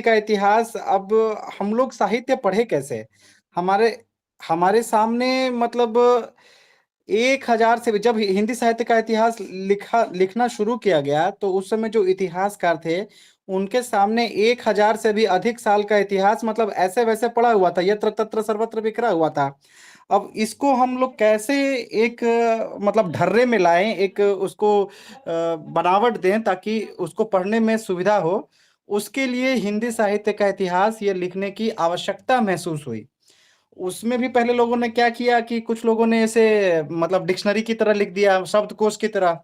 का इतिहास अब हम लोग साहित्य पढ़े कैसे? हमारे हमारे सामने मतलब 1000 से भी जब हिंदी साहित्य का इतिहास लिखना शुरू किया गया तो उस समय जो इतिहासकार थे उनके सामने 1000 से भी अधिक साल का इतिहास मतलब ऐसे वैसे पड़ा हुआ था, यत्र तत्र सर्वत्र बिखरा हुआ था। अब इसको हम लोग कैसे एक मतलब ढर्रे में लाएं, एक उसको बनावट दें ताकि उसको पढ़ने में सुविधा हो। उसके लिए हिंदी साहित्य का इतिहास ये लिखने की आवश्यकता महसूस हुई। उसमें भी पहले लोगों ने क्या किया कि कुछ लोगों ने ऐसे मतलब डिक्शनरी की तरह लिख दिया, शब्दकोश की तरह।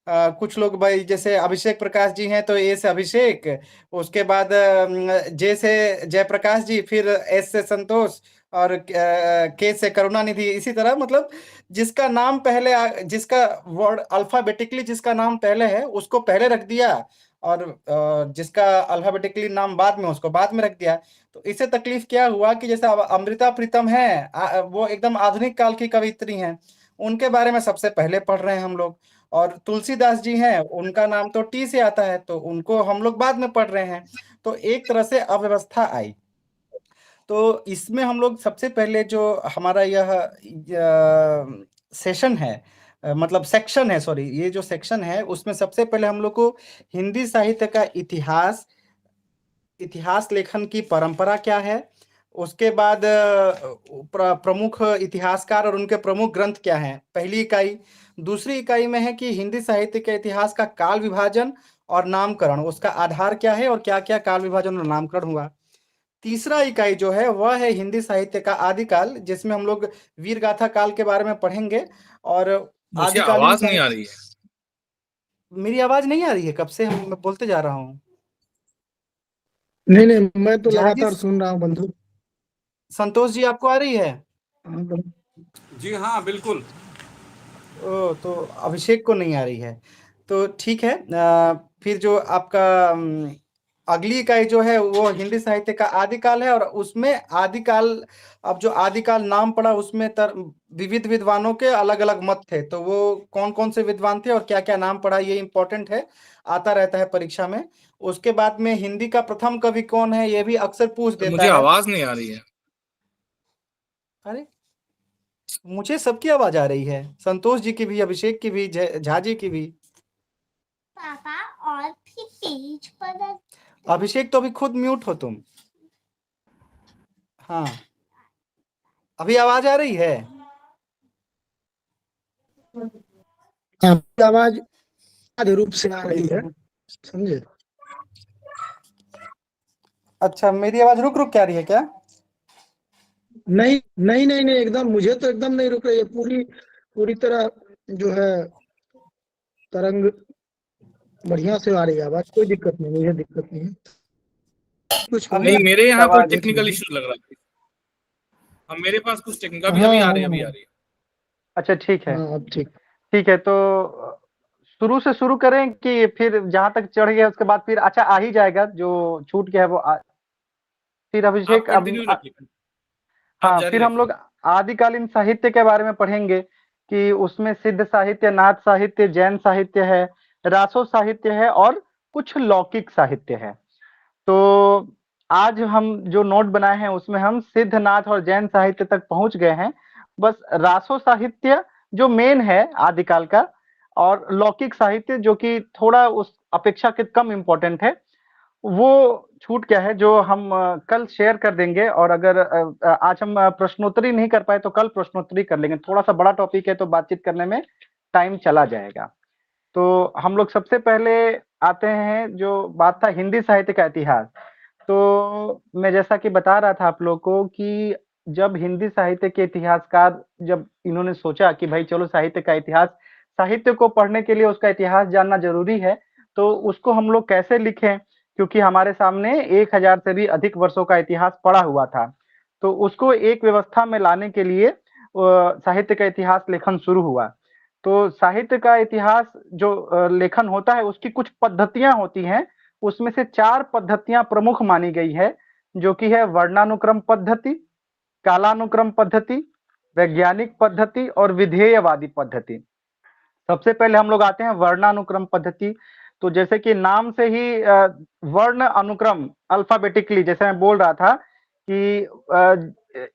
कुछ लोग भाई जैसे अभिषेक प्रकाश जी हैं तो ए से अभिषेक, उसके बाद जे से जयप्रकाश जी, फिर एस से संतोष, और के से करुणानिधि। इसी तरह मतलब जिसका नाम पहले जिसका वर्ड अल्फाबेटिकली जिसका नाम पहले है उसको पहले रख दिया, और जिसका अल्फाबेटिकली नाम बाद में उसको बाद में रख दिया। तो इससे तकलीफ क्या हुआ कि जैसे अब अमृता प्रीतम है, वो एकदम आधुनिक काल की कवियत्री हैं, उनके बारे में सबसे पहले पढ़ रहे हैं हम लोग। और तुलसीदास जी हैं, उनका नाम तो टी से आता है, तो उनको हम लोग बाद में पढ़ रहे हैं। तो एक तरह से अव्यवस्था आई। तो इसमें हम लोग सबसे पहले जो हमारा यह सेशन है, मतलब सेक्शन है, सॉरी, ये जो सेक्शन है उसमें सबसे पहले हम लोग को हिंदी साहित्य का इतिहास लेखन की परंपरा क्या है, उसके बाद प्रमुख इतिहासकार और उनके प्रमुख ग्रंथ क्या हैं, पहली इकाई। दूसरी इकाई में है कि हिंदी साहित्य के इतिहास का काल विभाजन और नामकरण, उसका आधार क्या है और क्या क्या काल विभाजन और नामकरण हुआ। तीसरा इकाई जो है वह है हिंदी साहित्य का आदिकाल, जिसमें हम लोग वीर गाथा काल के बारे में पढ़ेंगे। और मुझे आदिकालीन आवाज नहीं आ साहित्य। रही है। मेरी आवाज नहीं आ रही है? कब से मैं बोलते जा रहा हूँ। नहीं नहीं, मैं तो झा जी, लगातार सुन रहा हूँ बंधु। संतोष जी आपको आ रही है? हाँ, जी हाँ, बिल्कुल। ओ, तो अभिषेक को नहीं आ रही है। तो ठीक है। फिर जो आपका अगली इकाई जो है वो हिंदी साहित्य का आदिकाल है, और उसमें आदिकाल, अब जो आदिकाल नाम पड़ा उसमें विविध विद्वानों के अलग अलग मत थे, तो वो कौन कौन से विद्वान थे और क्या क्या नाम पड़ा ये इंपॉर्टेंट है, आता रहता है परीक्षा में। उसके बाद में हिंदी का प्रथम कवि कौन है ये भी अक्सर पूछ तो देता मुझे है। आवाज नहीं आ रही है। अरे, मुझे सबकी आवाज आ रही है, संतोष जी की भी, अभिषेक की भी, झा जी की भी। पापा और भी पेज पर अभिषेक तो अभी खुद म्यूट हो तुम। हाँ, अभी आवाज आ रही है? आपकी आवाज आधे रूप से आ रही है, समझे। अच्छा, मेरी आवाज रुक रुक के आ रही है क्या? नहीं नहीं नहीं नहीं, एकदम, मुझे तो एकदम नहीं रुक रही है, पूरी पूरी तरह जो है तरंग बढ़िया से आ रही है आवाज, कोई दिक्कत नहीं, मुझे दिक्कत नहीं है। कुछ हो अभी नहीं, गया? मेरे यहाँ कोई आवाज देख टेक्निकल लीजिए। इशू लग रहा है। अब मेरे पास कुछ टेक्निकल अभी हाँ अभी आ हाँ रही है, अभी आ हाँ रही है। अच्छा, ठीक है। हाँ, अब ठीक। ठीक है, तो शुरू से शुरू करें कि फिर जहां तक चढ़ गया उसके बाद फिर अच्छा आ ही जाएगा, जो छूट गया है वो फिर आप अभिषेक कंटिन्यू रखिए, आप हाँ, जारी फिर हम रखिए। लोग आदिकालीन साहित्य के बारे में पढ़ेंगे कि उसमें सिद्ध साहित्य, नाथ साहित्य, जैन साहित्य है, रासो साहित्य है और कुछ लौकिक साहित्य है। तो आज हम जो नोट बनाए हैं उसमें हम सिद्ध, नाथ और जैन साहित्य तक पहुंच गए हैं। बस रासो साहित्य जो मेन है आदिकाल का, और लौकिक साहित्य जो कि थोड़ा उस अपेक्षाकृत कम इम्पोर्टेंट है, वो छूट क्या है जो हम कल शेयर कर देंगे। और अगर आज हम प्रश्नोत्तरी नहीं कर पाए तो कल प्रश्नोत्तरी कर लेंगे, थोड़ा सा बड़ा टॉपिक है तो बातचीत करने में टाइम चला जाएगा। तो हम लोग सबसे पहले आते हैं, जो बात था हिंदी साहित्य का इतिहास। तो मैं जैसा कि बता रहा था आप लोग को कि जब हिंदी साहित्य के इतिहासकार, जब इन्होंने सोचा कि भाई चलो साहित्य का इतिहास, साहित्य को पढ़ने के लिए उसका इतिहास जानना जरूरी है, तो उसको हम लोग कैसे लिखें, क्योंकि हमारे सामने 1000 से भी अधिक वर्षों का इतिहास पड़ा हुआ था। तो उसको एक व्यवस्था में लाने के लिए साहित्य का इतिहास लेखन शुरू हुआ। तो साहित्य का इतिहास जो लेखन होता है उसकी कुछ पद्धतियां होती हैं। उसमें से 4 पद्धतियां प्रमुख मानी गई है, जो कि है वर्णानुक्रम पद्धति, कालानुक्रम पद्धति, वैज्ञानिक पद्धति और विधेयवादी पद्धति। सबसे पहले हम लोग आते हैं वर्णानुक्रम पद्धति। तो जैसे कि नाम से ही वर्ण अनुक्रम अल्फाबेटिकली, जैसे मैं बोल रहा था कि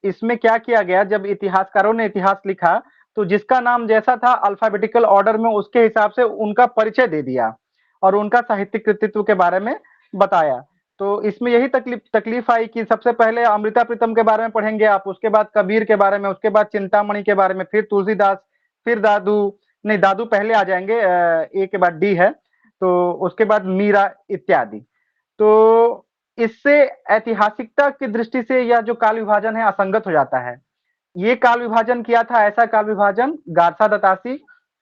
इसमें क्या किया गया, जब इतिहासकारों ने इतिहास लिखा तो जिसका नाम जैसा था अल्फाबेटिकल ऑर्डर में उसके हिसाब से उनका परिचय दे दिया और उनका साहित्यिक कृतित्व के बारे में बताया। तो इसमें यही तकलीफ आई कि सबसे पहले अमृता प्रीतम के बारे में पढ़ेंगे आप, उसके बाद कबीर के बारे में, उसके बाद चिंतामणि के बारे में, फिर तुलसीदास, फिर दादू, नहीं दादू पहले आ जाएंगे, ए के बाद डी है, तो उसके बाद मीरा इत्यादि। तो इससे ऐतिहासिकता की दृष्टि से यह जो काल विभाजन है असंगत हो जाता है। ये काल विभाजन किया था, ऐसा काल विभाजन गारसा दतासी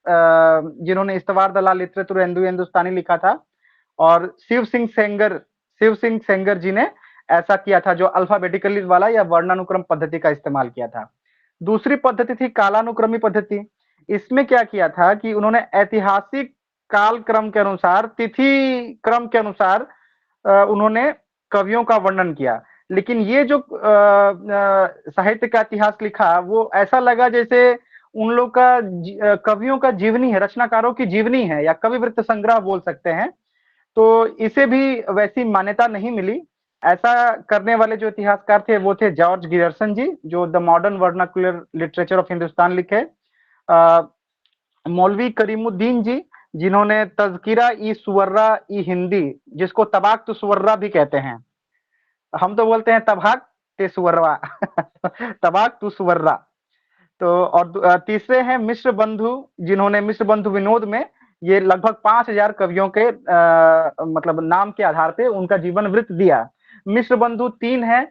जिन्होंने इस्तवार दलाल लिटरेचर हिंदुस्तानी लिखा था, और शिव सिंह सेंगर जी ने ऐसा किया था, जो अल्फाबेटिकली वाला या वर्णानुक्रम पद्धति का इस्तेमाल किया था। दूसरी पद्धति थी कालानुक्रमी पद्धति। इसमें क्या किया था कि उन्होंने ऐतिहासिक काल क्रम के अनुसार, तिथि क्रम के अनुसार उन्होंने कवियों का वर्णन किया। लेकिन ये जो साहित्य का इतिहास लिखा वो ऐसा लगा जैसे उन लोग का कवियों का जीवनी है, रचनाकारों की जीवनी है, या कविवृत्त संग्रह बोल सकते हैं। तो इसे भी वैसी मान्यता नहीं मिली। ऐसा करने वाले जो इतिहासकार थे वो थे जॉर्ज गियर्सन जी, जो the modern vernacular literature of Hindustan लिखे, मौलवी करीमुद्दीन जी जिन्होंने तज़किरा ई सुवर्रा ई हिंदी, जिसको तबाक सुवर्रा भी कहते हैं, हम तो बोलते हैं तबाक ते सुवर्रा तबाक सुवर्रा। तो और तीसरे हैं मिश्र बंधु, जिन्होंने मिश्र बंधु विनोद में ये लगभग 5000 कवियों के मतलब नाम के आधार पे उनका जीवन वृत्त दिया। मिश्र बंधु 3 है,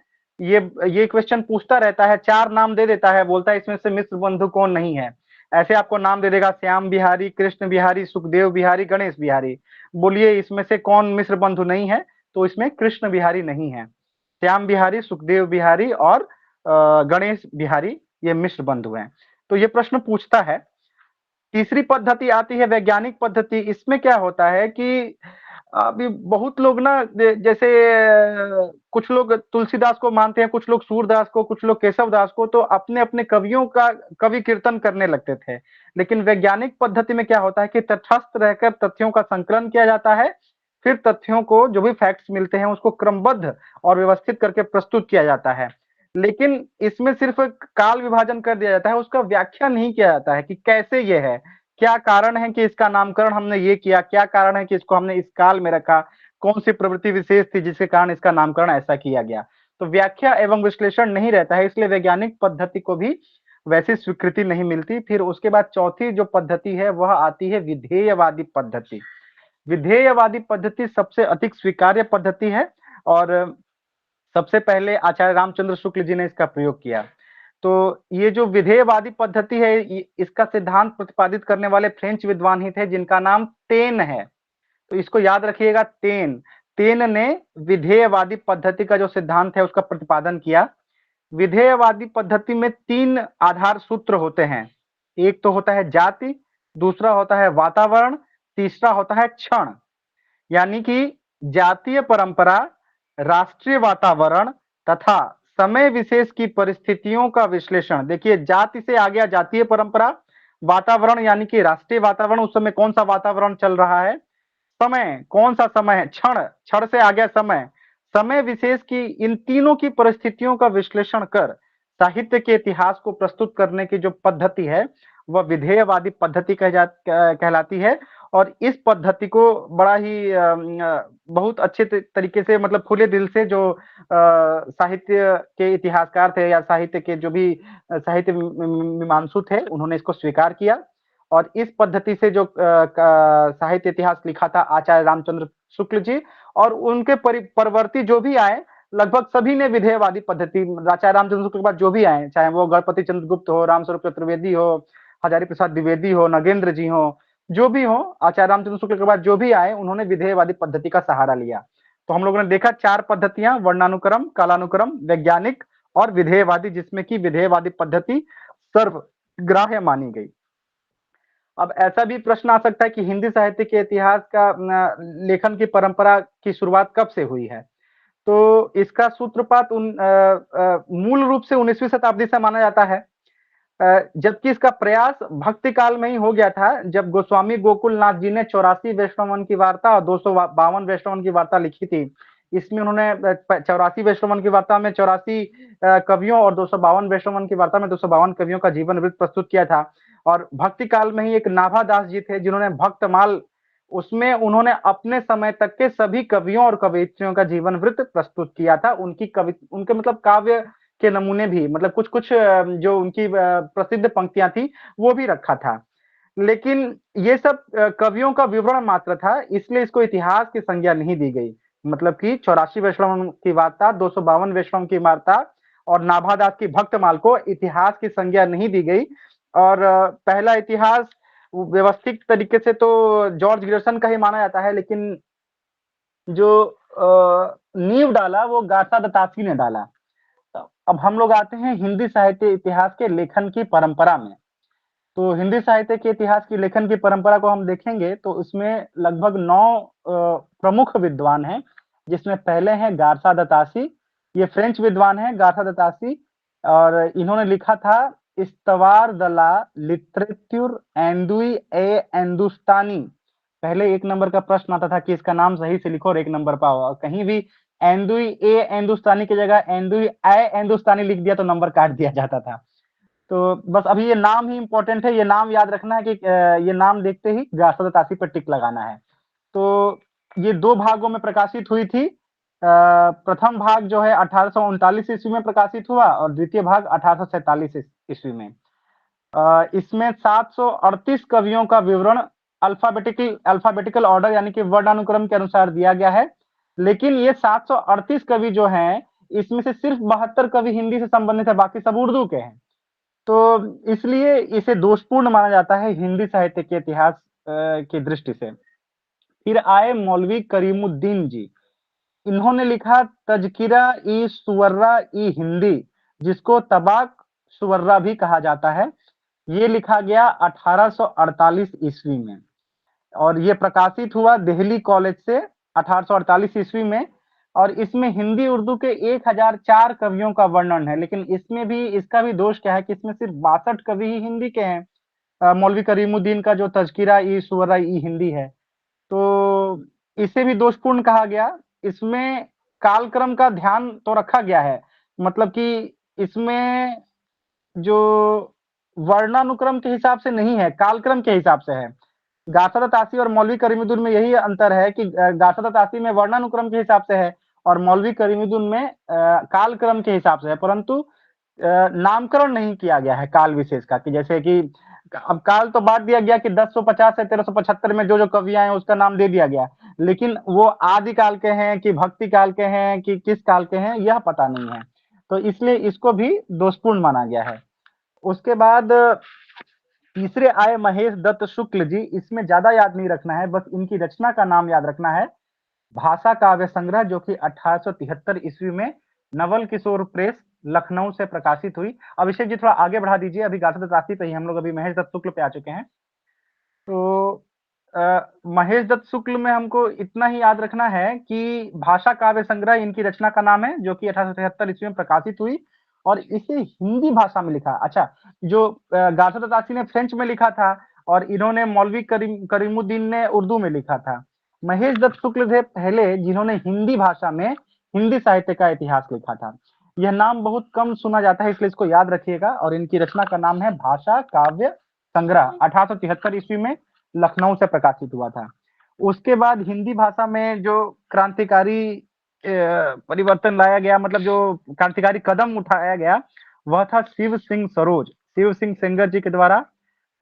ये क्वेश्चन पूछता रहता है, 4 नाम दे देता है, बोलता है इसमें से मिश्र बंधु कौन नहीं है। ऐसे आपको नाम दे देगा श्याम बिहारी, कृष्ण बिहारी, सुखदेव बिहारी, गणेश बिहारी। बोलिए इसमें से कौन मिश्र बंधु नहीं है, तो इसमें कृष्ण बिहारी नहीं है। श्याम बिहारी, सुखदेव बिहारी और गणेश बिहारी ये मिश्र बंधु हैं। तो ये प्रश्न पूछता है। तीसरी पद्धति आती है वैज्ञानिक पद्धति। इसमें क्या होता है कि अभी बहुत लोग ना, जैसे कुछ लोग तुलसीदास को मानते हैं, कुछ लोग सूरदास को, कुछ लोग केशवदास को, तो अपने अपने कवियों का कवि कीर्तन करने लगते थे। लेकिन वैज्ञानिक पद्धति में क्या होता है कि तटस्थ रहकर तथ्यों का संकलन किया जाता है, फिर तथ्यों को, जो भी फैक्ट्स मिलते हैं उसको क्रमबद्ध और व्यवस्थित करके प्रस्तुत किया जाता है। लेकिन इसमें सिर्फ काल विभाजन कर दिया जाता है, उसका व्याख्या नहीं किया जाता है कि कैसे ये है, क्या कारण है कि इसका नामकरण हमने ये किया, क्या कारण है कि इसको हमने इस काल में रखा, कौन सी प्रवृत्ति विशेष थी जिसके कारण इसका नामकरण ऐसा किया गया। तो व्याख्या एवं विश्लेषण नहीं रहता है, इसलिए वैज्ञानिक पद्धति को भी वैसी स्वीकृति नहीं मिलती। फिर उसके बाद चौथी जो पद्धति है वह आती है विधेयवादी पद्धति। विधेयवादी पद्धति सबसे अधिक स्वीकार्य पद्धति है और सबसे पहले आचार्य रामचंद्र शुक्ल जी ने इसका प्रयोग किया। तो ये जो विधेयवादी पद्धति है, इसका सिद्धांत प्रतिपादित करने वाले फ्रेंच विद्वान ही थे जिनका नाम टेन है। तो इसको याद रखिएगा, टेन ने विधेयवादी पद्धति का जो सिद्धांत है उसका प्रतिपादन किया। विधेयवादी पद्धति में 3 आधार सूत्र होते हैं। एक तो होता है जाति, दूसरा होता है वातावरण, तीसरा होता है क्षण। यानी कि जातीय परंपरा, राष्ट्रीय वातावरण तथा समय विशेष की परिस्थितियों का विश्लेषण। देखिए जाति से आ गया जातीय परंपरा, वातावरण यानी कि राष्ट्रीय वातावरण, उस समय कौन सा वातावरण चल रहा है, समय कौन सा समय है, क्षण से आ गया समय, समय विशेष की, इन तीनों की परिस्थितियों का विश्लेषण कर साहित्य के इतिहास को प्रस्तुत करने की जो पद्धति है वह विधेयवादी पद्धति कहलाती है। और इस पद्धति को बड़ा ही बहुत अच्छे तरीके से, मतलब खुले दिल से जो साहित्य के इतिहासकार थे या साहित्य के जो भी साहित्य मीमांसु थे उन्होंने इसको स्वीकार किया। और इस पद्धति से जो साहित्य इतिहास लिखा था आचार्य रामचंद्र शुक्ल जी और उनके परवर्ती जो भी आए, लगभग सभी ने विधेयवादी पद्धति, आचार्य रामचंद्र शुक्ल के बाद जो भी आए, चाहे वो गणपति चंद्रगुप्त हो, रामस्वरूप चतुर्वेदी हो, हजारी प्रसाद द्विवेदी हो, नगेंद्र जी हो, जो भी हो, आचार्य रामचंद्र शुक्ल के बाद जो भी आए उन्होंने विधेयवादी पद्धति का सहारा लिया। तो हम लोगों ने देखा 4 पद्धतियां, वर्णानुक्रम, कालानुक्रम, वैज्ञानिक और विधेयवादी, जिसमें कि विधेयवादी पद्धति सर्वग्राह्य मानी गई। अब ऐसा भी प्रश्न आ सकता है कि हिंदी साहित्य के इतिहास का लेखन की परंपरा की शुरुआत कब से हुई है। तो इसका सूत्रपात मूल रूप से 19वीं शताब्दी से माना जाता है। जबकि इसका प्रयास भक्ति काल में ही हो गया था, जब गोस्वामी गोकुलनाथ जी ने 84 वैष्णवन की वार्ता और 252 वैष्णवन की वार्ता लिखी थी। इसमें उन्होंने 84 वैष्णवन की वार्ता में 84 कवियों और 252 वैष्णवन की वार्ता में 252 कवियों का जीवन वृत्त प्रस्तुत किया था। और भक्ति काल में ही एक नाभादास जी थे जिन्होंने भक्तमाल, उसमें उन्होंने अपने समय तक के सभी कवियों और कवयित्रियों का जीवन वृत्त प्रस्तुत किया था। उनके मतलब काव्य के नमूने भी, मतलब कुछ कुछ जो उनकी प्रसिद्ध पंक्तियां थी वो भी रखा था। लेकिन ये सब कवियों का विवरण मात्र था, इसलिए इसको इतिहास की संज्ञा नहीं दी गई। मतलब कि 84 वैष्णव की वार्ता, 252 वैष्णव की वार्ता और नाभादास की भक्तमाल को इतिहास की संज्ञा नहीं दी गई। और पहला इतिहास व्यवस्थित तरीके से तो जॉर्ज ग्रियर्सन का ही माना जाता है, लेकिन जो नींव डाला वो गाथा दत्तासी ने डाला। अब हम लोग आते हैं हिंदी साहित्य इतिहास के लेखन की परंपरा में। तो हिंदी साहित्य के इतिहास की लेखन की परंपरा को हम देखेंगे तो उसमें लगभग 9 प्रमुख विद्वान हैं, जिसमें पहले हैं गाथा दत्तासी। ये फ्रेंच विद्वान हैं गाथा दत्तासी, और इन्होंने लिखा था इस्तवार दला लिटरेच्यूर एंडुई ए एंदुस्तानी। पहले 1 नंबर का प्रश्न आता था कि इसका नाम सही से लिखो और 1 नंबर पाओ, और कहीं भी एंदुई ए एंदुस्तानी की जगह एंदुई ए एंदुस्तानी लिख दिया तो नंबर काट दिया जाता था। तो बस अभी ये नाम ही इंपॉर्टेंट है, ये नाम याद रखना है कि ये नाम देखते ही गाथा दत्तासी पर टिक लगाना है। तो ये 2 भागों में प्रकाशित हुई थी। प्रथम भाग जो है 1839 ईस्वी में प्रकाशित हुआ और द्वितीय भाग 1847 ईस्वी में। इसमें 738 कवियों का विवरण अल्फाबेटिकल ऑर्डर यानी कि वर्णानुक्रम के अनुसार दिया गया है। लेकिन ये 738 कवि जो हैं, इसमें से सिर्फ 72 कवि हिंदी से संबंधित है, बाकी सब उर्दू के हैं। तो इसलिए इसे दोषपूर्ण माना जाता है हिंदी साहित्य के इतिहास की दृष्टि से। फिर आए मौलवी करीमुद्दीन जी। इन्होंने लिखा तजकिरा ई सुवर्रा ई हिंदी, जिसको तबाक सुवर्रा भी कहा जाता है। ये लिखा गया 1848 ईस्वी में और ये प्रकाशित हुआ दिल्ली कॉलेज से 1848 ईस्वी में। और इसमें हिंदी उर्दू के 1004 कवियों का वर्णन है, लेकिन इसमें भी इसका भी दोष क्या है कि इसमें सिर्फ 62 कवि ही हिंदी के हैं। मौलवी करीमुद्दीन का जो तज़किरा ई सुवरा ई हिंदी है, तो इसे भी दोषपूर्ण कहा गया। इसमें कालक्रम का ध्यान तो रखा गया है, मतलब कि इसमें जो वर्णानुक्रम के हिसाब से नहीं है, कालक्रम के हिसाब से है। गाथा दत्तासी और मौलवी करीमुद्दीन में यही अंतर है कि गाथा दत्तासी में वर्णानुक्रम के हिसाब से है और मौलवी करीमुद्दीन में कालक्रम के हिसाब से है, परंतु नामकरण नहीं किया गया है काल विशेष का, कि जैसे कि अब काल तो बांट दिया गया कि 1050 से 1375 में जो जो कवि आए उसका नाम दे दिया गया, लेकिन वो आदि काल के हैं कि भक्ति काल के हैं कि किस काल के हैं यह पता नहीं है, तो इसलिए इसको भी दोषपूर्ण माना गया है। उसके बाद तीसरे आए महेश दत्त शुक्ल जी। इसमें ज्यादा याद नहीं रखना है, बस इनकी रचना का नाम याद रखना है, भाषा काव्य संग्रह, जो कि 1873 ईस्वी में नवल किशोर प्रेस लखनऊ से प्रकाशित हुई। अभिषेक जी थोड़ा आगे बढ़ा दीजिए, अभी गाथा दत्तासी पे ही हम लोग अभी महेश दत्त शुक्ल पे आ चुके हैं। तो महेश दत्त शुक्ल में हमको इतना ही याद रखना है कि भाषा काव्य संग्रह इनकी रचना का नाम है, जो कि 1873 ईस्वी में प्रकाशित हुई और इसे हिंदी भाषा में लिखा। अच्छा, जो गाथा दत्तासी ने फ्रेंच में लिखा था और इन्होंने मौलवी करीमुद्दीन ने उर्दू में लिखा था। महेश दत्त शुक्ल थे पहले जिन्होंने हिंदी भाषा में हिंदी साहित्य का इतिहास लिखा था। यह नाम बहुत कम सुना जाता है, इसलिए इसको याद रखिएगा। और इनकी रचना का नाम है भाषा काव्य संग्रह, 1873 ईस्वी में लखनऊ से प्रकाशित हुआ था। उसके बाद हिंदी भाषा में जो क्रांतिकारी परिवर्तन लाया गया, मतलब जो क्रांतिकारी कदम उठाया गया, वह था शिव सिंह सरोज, शिव सिंह सेंगर जी के द्वारा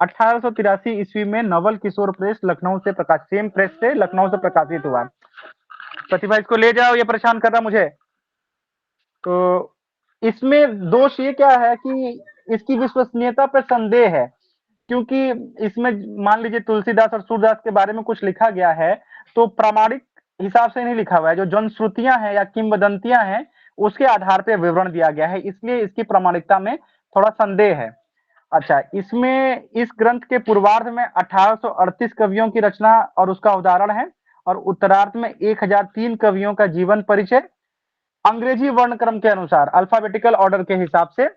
1883 ईस्वी में नवल किशोर प्रेस लखनऊ से प्रकाशित, सेम प्रेस से लखनऊ से प्रकाशित हुआ। प्रतिभा इसको ले जाओ, ये परेशान कर रहा मुझे। तो इसमें दोष ये क्या है कि इसकी विश्वसनीयता पर संदेह है, क्योंकि इसमें मान लीजिए तुलसीदास और सूरदास के बारे में कुछ लिखा गया है तो प्रामाणिक हिसाब से नहीं लिखा हुआ है, जो जनश्रुतियां हैं या किंवदंतियां हैं उसके आधार पर विवरण दिया गया है, इसलिए इसकी प्रामाणिकता में थोड़ा संदेह है। अच्छा, इसमें इस ग्रंथ के पूर्वार्ध में 1838 कवियों की रचना और उसका उदाहरण है, और उत्तरार्ध में 1003 कवियों का जीवन परिचय अंग्रेजी वर्णक्रम के अनुसार अल्फाबेटिकल ऑर्डर के हिसाब से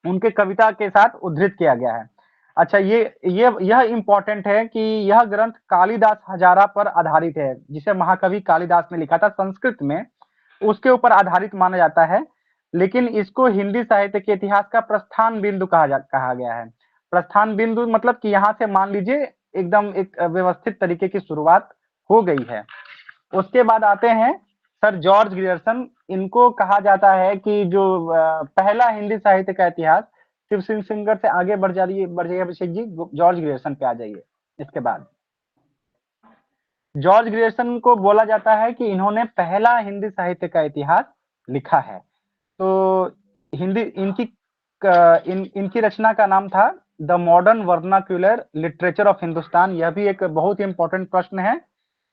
उनके कविता के साथ उद्धृत किया गया है। अच्छा, यह इम्पोर्टेंट है कि यह ग्रंथ कालिदास हजारा पर आधारित है, जिसे महाकवि कालिदास ने लिखा था संस्कृत में, उसके ऊपर आधारित माना जाता है। लेकिन इसको हिंदी साहित्य के इतिहास का प्रस्थान बिंदु कहा गया है। प्रस्थान बिंदु मतलब कि यहाँ से मान लीजिए एकदम एक व्यवस्थित तरीके की शुरुआत हो गई है। उसके बाद आते हैं सर जॉर्ज ग्रियर्सन। इनको कहा जाता है कि जो पहला हिंदी साहित्य का इतिहास। शिव सिंह सिंगर से आगे बढ़ जाइए अभिषेक जी, जॉर्ज ग्रियर्सन पे आ जाइए। इसके बाद जॉर्ज ग्रियर्सन को बोला जाता है कि इन्होंने पहला हिंदी साहित्य का इतिहास लिखा है। तो इनकी रचना का नाम था the modern vernacular literature of Hindustan. यह भी एक बहुत ही इंपॉर्टेंट प्रश्न है।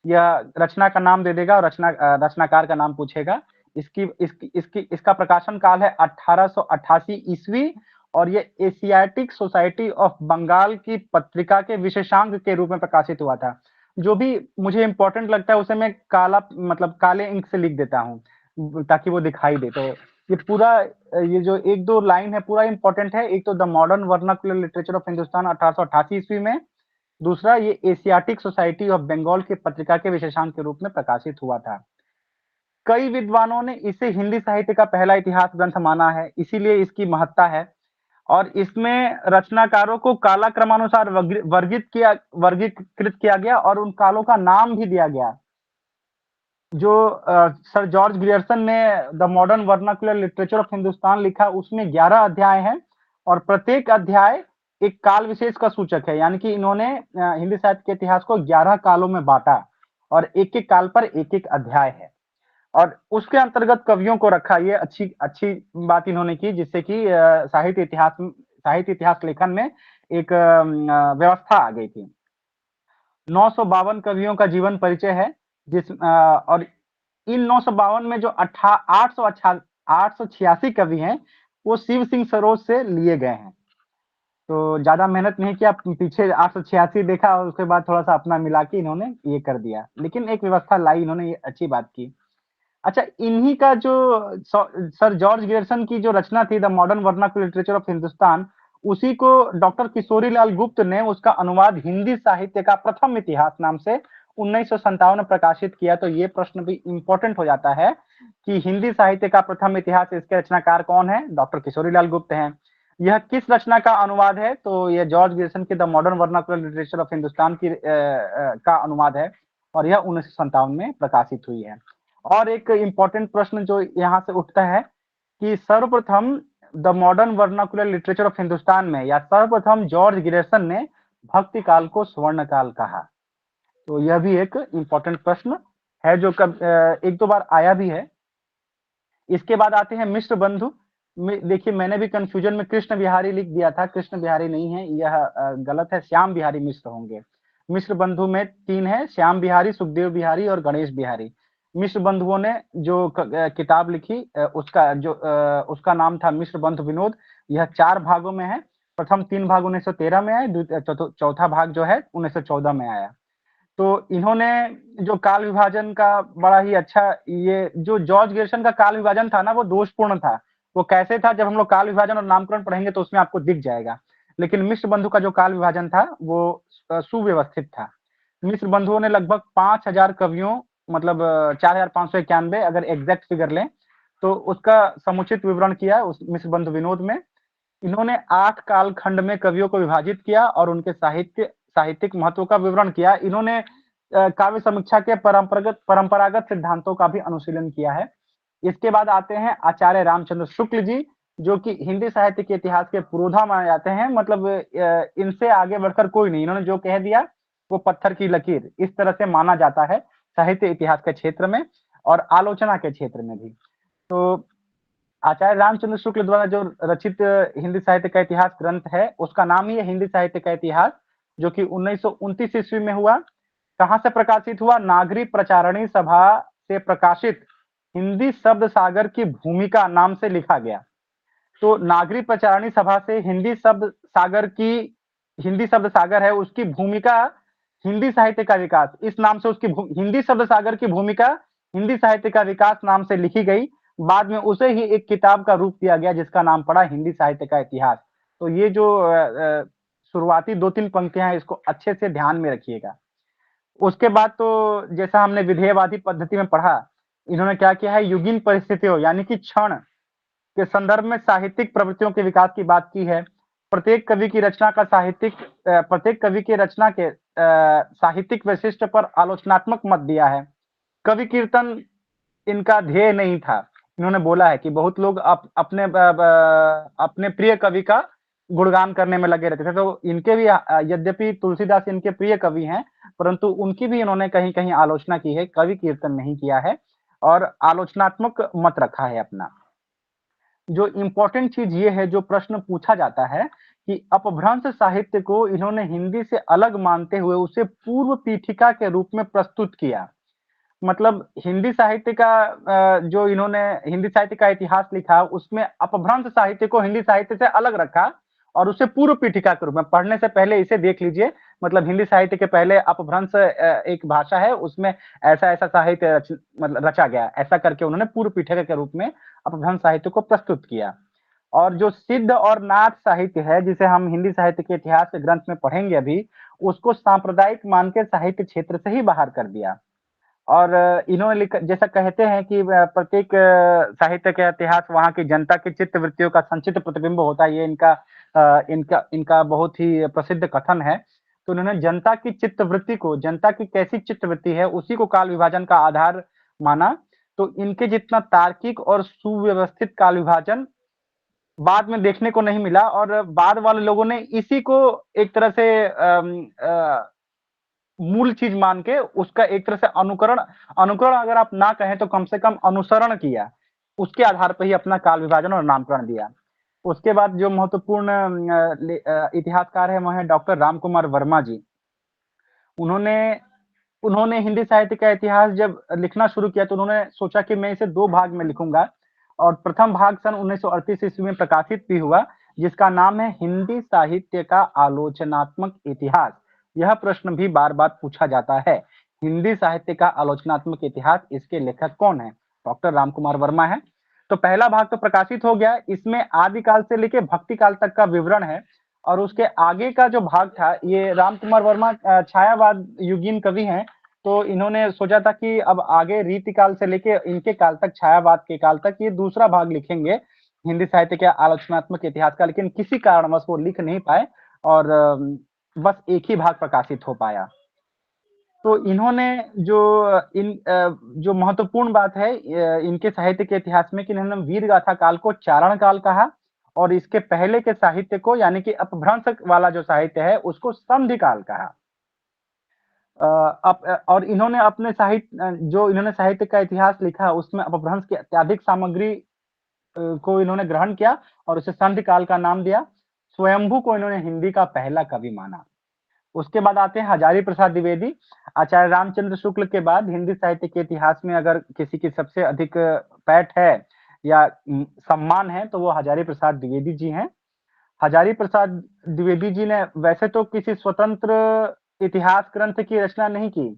यह रचना का नाम दे देगा और रचनाकार का नाम पूछेगा। इसका प्रकाशन काल है 1888 ईस्वी और ये एशियाटिक सोसाइटी ऑफ बंगाल की पत्रिका के विशेषांक के रूप में प्रकाशित हुआ था। जो भी मुझे इंपॉर्टेंट लगता है उसे मैं काले इंक से लिख देता हूँ ताकि वो दिखाई दे। तो ये पूरा ये जो एक दो लाइन है पूरा इंपॉर्टेंट है। एक तो the modern vernacular literature of Hindustan 1888 ईस्वी में, दूसरा ये एशियाटिक सोसाइटी ऑफ बंगाल की पत्रिका के विशेषांक के रूप में प्रकाशित हुआ था। कई विद्वानों ने इसे हिंदी साहित्य का पहला इतिहास ग्रंथ माना है, इसीलिए इसकी महत्ता है। और इसमें रचनाकारों को कालक्रमानुसार वर्गीकृत किया गया और उन कालों का नाम भी दिया गया। जो सर जॉर्ज ग्रियर्सन ने the modern vernacular literature of Hindustan लिखा, उसमें 11 अध्याय हैं और प्रत्येक अध्याय एक काल विशेष का सूचक है। यानी कि इन्होंने हिंदी साहित्य के इतिहास को 11 कालों में बांटा और एक एक काल पर एक एक अध्याय है और उसके अंतर्गत कवियों को रखा। ये अच्छी बात इन्होंने की, जिससे कि साहित्य इतिहास लेखन में एक व्यवस्था आ गई थी। 952 कवियों का जीवन परिचय है, और इन 952 में जो 886 कवि हैं वो शिव सिंह सरोज से लिए गए हैं। तो ज्यादा मेहनत नहीं किया, पीछे 886 देखा और उसके बाद थोड़ा सा अपना मिला के इन्होंने ये कर दिया, लेकिन एक व्यवस्था लाई इन्होंने, ये अच्छी बात की। अच्छा, इन्हीं का जो सर जॉर्ज ग्रियर्सन की जो रचना थी the modern vernacular literature of Hindustan, उसी को डॉक्टर किशोरीलाल गुप्त ने उसका अनुवाद हिंदी साहित्य का प्रथम इतिहास नाम से 1957 में प्रकाशित किया। तो ये प्रश्न भी इंपॉर्टेंट हो जाता है कि हिंदी साहित्य का प्रथम इतिहास, इसके रचनाकार कौन है? डॉक्टर किशोरीलाल गुप्त हैं। यह किस रचना का अनुवाद है? तो यह जॉर्ज ग्रियर्सन की the modern vernacular literature of Hindustan की का अनुवाद है और यह 1957 में प्रकाशित हुई है। और एक इंपॉर्टेंट प्रश्न जो यहाँ से उठता है कि सर्वप्रथम the modern vernacular literature of Hindustan में या सर्वप्रथम जॉर्ज ग्रियर्सन ने भक्ति काल को स्वर्ण काल कहा। तो यह भी एक इंपॉर्टेंट प्रश्न है जो एक दो बार आया भी है। इसके बाद आते हैं मिश्र बंधु। देखिए, मैंने भी कंफ्यूजन में कृष्ण बिहारी लिख दिया था, कृष्ण बिहारी नहीं है, यह गलत है, श्याम बिहारी मिश्र होंगे। मिश्र बंधु में 3 है, श्याम बिहारी, सुखदेव बिहारी और गणेश बिहारी। मिश्र बंधुओं ने जो किताब लिखी उसका नाम था मिश्र बंधु विनोद। यह 4 भागों में है। प्रथम 3 भाग 1913 में आए, चौथा भाग जो है 1914 में आया। तो इन्होंने जो काल विभाजन का बड़ा ही अच्छा, ये जो जॉर्ज ग्रियर्सन का काल विभाजन था ना, वो दोषपूर्ण था। वो कैसे था, जब हम लोग काल विभाजन और नामकरण पढ़ेंगे तो उसमें आपको दिख जाएगा। लेकिन मिश्र बंधु का जो काल विभाजन था वो सुव्यवस्थित था। मिश्र बंधुओं ने लगभग 5000 कवियों, मतलब 4591 अगर एग्जैक्ट फिगर लें तो उसका समुचित विवरण किया उस मिश्र बंधु विनोद में। इन्होंने 8 कालखंड में कवियों को विभाजित किया और उनके साहित्यिक महत्व का विवरण किया। इन्होंने काव्य समीक्षा के परंपरागत सिद्धांतों का भी अनुशीलन किया है। इसके बाद आते हैं आचार्य रामचंद्र शुक्ल जी, जो कि हिंदी साहित्य के इतिहास के पुरोधा माने जाते हैं। मतलब इनसे आगे बढ़कर कोई नहीं, इन्होंने जो कह दिया वो पत्थर की लकीर, इस तरह से माना जाता है साहित्य इतिहास के क्षेत्र में और आलोचना के क्षेत्र में भी। तो आचार्य रामचंद्र शुक्ल द्वारा जो रचित हिंदी साहित्य का इतिहास ग्रंथ है उसका नाम ही है हिंदी साहित्य का इतिहास, जो कि 1929 ईस्वी में हुआ। कहाँ से प्रकाशित हुआ? नागरी प्रचारणी सभा से प्रकाशित हिंदी शब्द सागर की भूमिका नाम से लिखा गया। तो नागरी प्रचारणी सभा से हिंदी शब्द सागर है, उसकी भूमिका हिंदी साहित्य का विकास, इस नाम से उसकी हिंदी शब्द सागर की भूमिका हिंदी साहित्य का विकास नाम से लिखी गई बाद में उसे ही एक किताब का रूप दिया गया जिसका नाम पड़ा हिंदी साहित्य का इतिहास। तो ये जो शुरुआती 2-3 पंक्तियां हैं इसको अच्छे से ध्यान में रखिएगा। उसके बाद तो जैसा हमने विधेयवादी पद्धति में पढ़ा, इन्होंने क्या किया है, युगीन परिस्थितियों यानी कि क्षण के संदर्भ में साहित्यिक प्रवृत्तियों के विकास की बात की है। प्रत्येक कवि की रचना का प्रत्येक कवि की रचना के साहित्यिक वैशिष्ट्य पर आलोचनात्मक मत दिया है। कवि कीर्तन इनका ध्येय नहीं था। इन्होंने बोला है कि बहुत लोग अपने प्रिय कवि का गुणगान करने में लगे रहते थे, तो इनके भी यद्यपि तुलसीदास इनके प्रिय कवि हैं, परंतु उनकी भी इन्होंने कहीं-कहीं आलोचना की है, कवि कीर्तन नहीं किया है और आलोचनात्मक मत रखा है अपना। जो इम्पोर्टेंट चीज ये है, जो प्रश्न पूछा जाता है कि अपभ्रंश साहित्य को इन्होंने हिंदी से अलग मानते हुए उसे पूर्व पीठिका के रूप में प्रस्तुत किया। मतलब हिंदी साहित्य का जो इन्होंने हिंदी साहित्य का इतिहास लिखा, उसमें अपभ्रंश साहित्य को हिंदी साहित्य से अलग रखा और उसे पूर्व पीठिका के रूप में, पढ़ने से पहले इसे देख लीजिए। मतलब हिंदी साहित्य के पहले अपभ्रंश एक भाषा है, उसमें ऐसा साहित्य मतलब रचा गया, ऐसा करके उन्होंने पूर्व पीठिका के रूप में अपभ्रंश साहित्य को प्रस्तुत किया। और जो सिद्ध और नाथ साहित्य है, जिसे हम हिंदी साहित्य के इतिहास के ग्रंथ में पढ़ेंगे अभी, उसको सांप्रदायिक मान के साहित्य क्षेत्र से ही बाहर कर दिया। और इन्होंने लिखा, जैसा कहते हैं कि प्रत्येक साहित्य का इतिहास वहाँ की जनता की चित्त वृत्तियों का संचित प्रतिबिंब होता है। ये इनका बहुत ही प्रसिद्ध कथन है। तो उन्होंने जनता की चित्त वृत्ति को, जनता की कैसी चित्त वृत्ति है, उसी को काल विभाजन का आधार माना। तो इनके जितना तार्किक और सुव्यवस्थित काल विभाजन बाद में देखने को नहीं मिला और बाद वाले लोगों ने इसी को एक तरह से मूल चीज मान के उसका एक तरह से अनुकरण अगर आप ना कहें तो कम से कम अनुसरण किया, उसके आधार पर ही अपना काल विभाजन और नामकरण दिया। उसके बाद जो महत्वपूर्ण इतिहासकार है वो है डॉक्टर रामकुमार वर्मा जी। उन्होंने हिंदी साहित्य का इतिहास जब लिखना शुरू किया तो उन्होंने सोचा कि मैं इसे 2 भाग में लिखूंगा और प्रथम भाग सन 1938 ईस्वी में प्रकाशित भी हुआ, जिसका नाम है हिंदी साहित्य का आलोचनात्मक इतिहास। यह प्रश्न भी बार-बार पूछा जाता है, हिंदी साहित्य का आलोचनात्मक इतिहास, इसके लेखक कौन है? डॉक्टर रामकुमार वर्मा है। तो पहला भाग तो प्रकाशित हो गया, इसमें आदिकाल से लेके भक्ति काल तक का विवरण है और उसके आगे का जो भाग था, ये रामकुमार वर्मा छायावाद युगीन कवि हैं, तो इन्होंने सोचा था कि अब आगे रीतिकाल से लेके इनके काल तक, छायावाद के काल तक, ये दूसरा भाग लिखेंगे हिंदी साहित्य के आलोचनात्मक इतिहास का, लेकिन किसी कारणवश वो लिख नहीं पाए और बस एक ही भाग प्रकाशित हो पाया। तो इन्होंने जो महत्वपूर्ण बात है इनके साहित्य के इतिहास में कि इन्होंने वीर गाथा काल को चारण काल कहा और इसके पहले के साहित्य को, यानी कि अपभ्रंश वाला जो साहित्य है, उसको संधि काल कहा। और इन्होंने अपने साहित्य का इतिहास लिखा, उसमें अपभ्रंश की अत्यधिक सामग्री को इन्होंने ग्रहण किया और उसे संधि काल का नाम दिया। स्वयंभू को इन्होंने हिंदी का पहला कवि माना। उसके बाद आते हैं हजारी प्रसाद द्विवेदी। आचार्य रामचंद्र शुक्ल के बाद हिंदी साहित्य के इतिहास में अगर किसी की सबसे अधिक पैठ है या सम्मान है तो वो हजारी प्रसाद द्विवेदी जी हैं। हजारी प्रसाद द्विवेदी जी ने वैसे तो किसी स्वतंत्र इतिहास ग्रंथ की रचना नहीं की।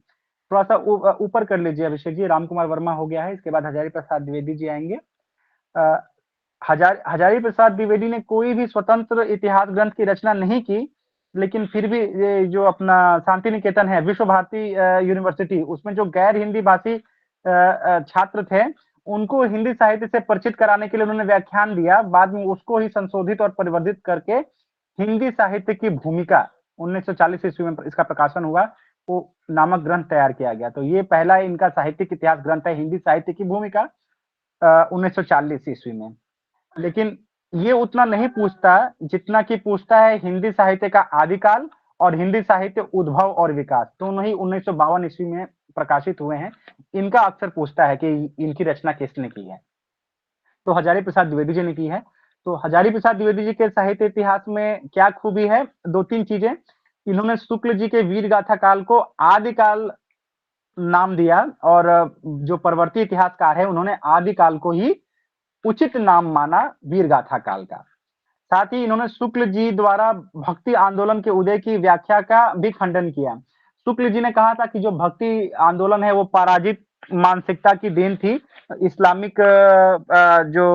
थोड़ा सा ऊपर कर लीजिए अभिषेक जी, रामकुमार वर्मा हो गया है, इसके बाद हजारी प्रसाद द्विवेदी जी आएंगे। हजारी प्रसाद द्विवेदी ने कोई भी स्वतंत्र इतिहास ग्रंथ की रचना नहीं की, लेकिन फिर भी ये जो अपना शांति निकेतन है, विश्व भारती यूनिवर्सिटी, उसमें जो गैर हिंदी भाषी छात्र थे, उनको हिंदी साहित्य से परिचित कराने के लिए उन्होंने व्याख्यान दिया। बाद में उसको ही संशोधित और परिवर्धित करके हिंदी साहित्य की भूमिका 1940 ईस्वी में इसका प्रकाशन हुआ, वो नामक ग्रंथ तैयार किया गया। तो ये पहला इनका साहित्यिक इतिहास ग्रंथ है, हिंदी साहित्य की भूमिका 1940 ईस्वी में। लेकिन ये उतना नहीं पूछता जितना कि पूछता है हिंदी साहित्य का आदिकाल और हिंदी साहित्य उद्भव और विकास, दोनों ही 1952 ईस्वी में प्रकाशित हुए हैं। इनका अक्सर पूछता है कि इनकी रचना किसने की है, तो हजारी प्रसाद द्विवेदी जी ने की है। तो हजारी प्रसाद द्विवेदी जी के साहित्य इतिहास में क्या खूबी है? 2-3 चीजें। इन्होंने शुक्ल जी के वीर गाथा काल को आदिकाल नाम दिया और जो परवर्ती इतिहासकार है उन्होंने आदिकाल को ही उचित नाम माना वीर गाथा काल का। साथ ही इन्होंने शुक्ल जी द्वारा भक्ति आंदोलन के उदय की व्याख्या का भी खंडन किया। शुक्ल जी ने कहा था कि जो भक्ति आंदोलन है वो पराजित मानसिकता की देन थी। इस्लामिक जो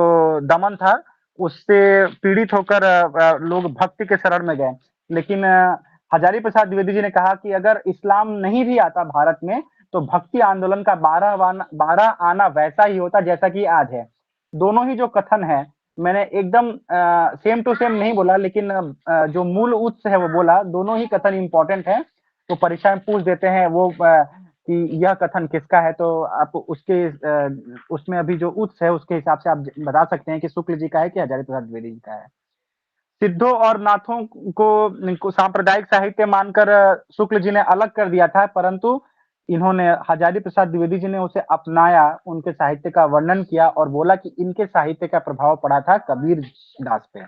दमन था उससे पीड़ित होकर लोग भक्ति के शरण में गए। लेकिन हजारी प्रसाद द्विवेदी जी ने कहा कि अगर इस्लाम नहीं भी आता भारत में तो भक्ति आंदोलन का 12 आना वैसा ही होता जैसा कि आज है। दोनों ही जो कथन है मैंने एकदम सेम टू सेम नहीं बोला, लेकिन जो मूल उत्स है वो बोला। दोनों ही कथन इंपॉर्टेंट है, तो परीक्षा में पूछ देते हैं वो कि यह कथन किसका है, तो आप उसके उसमें अभी जो उत्स है उसके हिसाब से आप बता सकते हैं कि शुक्ल जी का है कि हजारी प्रसाद द्विवेदी जी का है। सिद्धों और नाथों को सांप्रदायिक साहित्य मानकर शुक्ल जी ने अलग कर दिया था, परंतु इन्होंने हजारी प्रसाद द्विवेदी जी ने उसे अपनाया, उनके साहित्य का वर्णन किया और बोला कि इनके साहित्य का प्रभाव पड़ा था कबीर दास पे।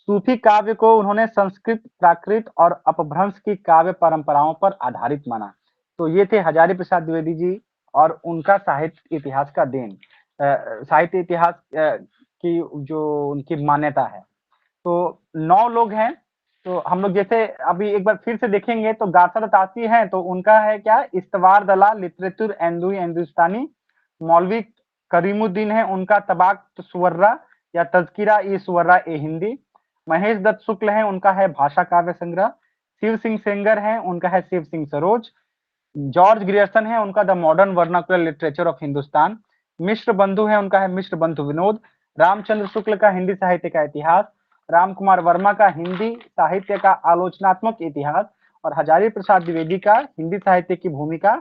सूफी काव्य को उन्होंने संस्कृत, प्राकृत और अपभ्रंश की काव्य परंपराओं पर आधारित माना। तो ये थे हजारी प्रसाद द्विवेदी जी और उनका साहित्य इतिहास का देन, साहित्य इतिहास की जो उनकी मान्यता है। तो 9 लोग हैं, तो हम लोग जैसे अभी एक बार फिर से देखेंगे तो गासर तासी हैं, तो उनका है क्या, इस्तवार दलाल लिटरेचर हिंदुस्तानी। मौलवी करीमुद्दीन है, उनका तबाक सुवर्रा या तज़किरा ई सुवर्रा ए हिंदी। महेश दत्त शुक्ल है, उनका है भाषा काव्य संग्रह। शिव सिंह सेंगर है, उनका है शिव सिंह सरोज। जॉर्ज ग्रियर्सन है, उनका the modern vernacular literature of Hindustan. Mishra Bandhu है, उनका है मिश्र बंधु विनोद। रामचंद्र शुक्ल का हिंदी साहित्य का इतिहास। राम कुमार वर्मा का हिंदी साहित्य का आलोचनात्मक इतिहास। और हजारी प्रसाद द्विवेदी का हिंदी साहित्य की भूमिका,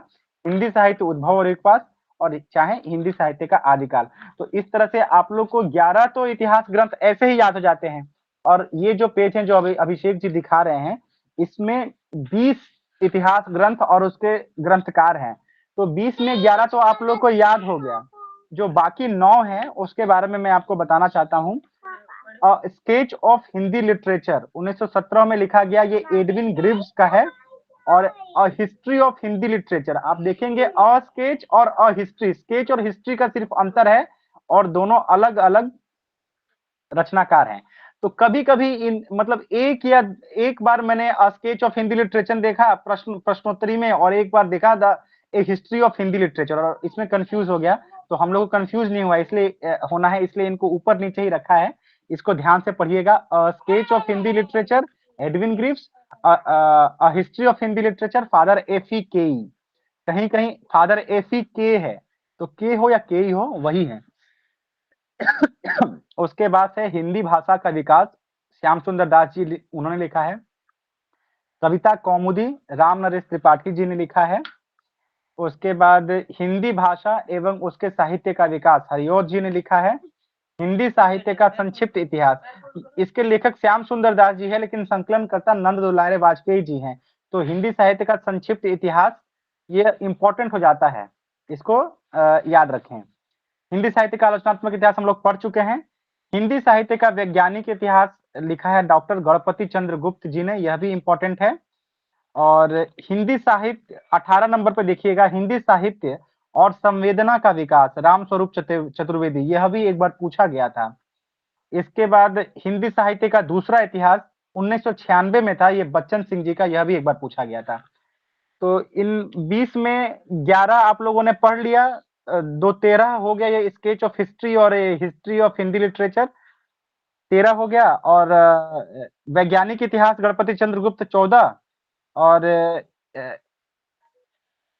हिंदी साहित्य उद्भव और विकास, और चाहे हिंदी साहित्य का आदिकाल। तो इस तरह से आप लोग को 11 तो इतिहास ग्रंथ ऐसे ही याद हो जाते हैं। और ये जो पेज हैं जो अभिषेक जी दिखा रहे हैं, इसमें 20 इतिहास ग्रंथ और उसके ग्रंथकार हैं। तो 20 में 11 तो आप लोग को याद हो गया। जो बाकी 9 हैं उसके बारे में मैं आपको बताना चाहता हूँ। स्केच ऑफ हिंदी लिटरेचर 1917 में लिखा गया, ये एडविन ग्रीव्स का है। और हिस्ट्री ऑफ हिंदी लिटरेचर आप देखेंगे, अ स्केच और अ हिस्ट्री, स्केच और हिस्ट्री का सिर्फ अंतर है और दोनों अलग अलग रचनाकार हैं। तो कभी कभी इन मतलब एक बार मैंने स्केच ऑफ हिंदी लिटरेचर देखा प्रश्नोत्तरी में, और एक बार देखा the A history of Hindi literature, और इसमें कंफ्यूज हो गया। तो हम लोग को कंफ्यूज नहीं हुआ, इसलिए होना है, इसलिए इनको ऊपर नीचे ही रखा है। इसको ध्यान से पढ़िएगा। Sketch of Hindi literature Edwin Greaves, history of Hindi literature father F E Keay. कहीं कहीं फादर एफी के है, तो के हो या के ही हो वही है। उसके बाद से हिंदी भाषा का विकास, श्याम सुंदर दास जी उन्होंने लिखा है। कविता कौमुदी राम नरेश त्रिपाठी जी ने लिखा है। उसके बाद हिंदी भाषा एवं उसके साहित्य का विकास हरिओत जी ने लिखा है। हिंदी साहित्य का संक्षिप्त इतिहास, इसके लेखक श्याम सुंदर दास जी है, लेकिन संकलनकर्ता नंद दुलारे वाजपेयी जी हैं। तो हिंदी साहित्य का संक्षिप्त इतिहास ये इंपॉर्टेंट हो जाता है, इसको याद रखें। हिंदी साहित्य का आलोचनात्मक इतिहास हम लोग पढ़ चुके हैं। हिंदी साहित्य का वैज्ञानिक इतिहास लिखा है डॉक्टर गणपति चंद्र गुप्त जी ने, यह भी इंपॉर्टेंट है। और हिंदी साहित्य 18 नंबर पे देखिएगा, हिंदी साहित्य और संवेदना का विकास रामस्वरूप चतुर्वेदी, यह भी एक बार पूछा गया था। इसके बाद हिंदी साहित्य का दूसरा इतिहास 1996 में था, ये बच्चन सिंह जी का, यह भी एक बार पूछा गया था। तो इन 20 में 11 आप लोगों ने पढ़ लिया, 2 13 हो गया, ये स्केच ऑफ हिस्ट्री और हिस्ट्री ऑफ हिंदी लिटरेचर 13 हो गया। और वैज्ञानिक इतिहास गणपति चंद्रगुप्त 14, और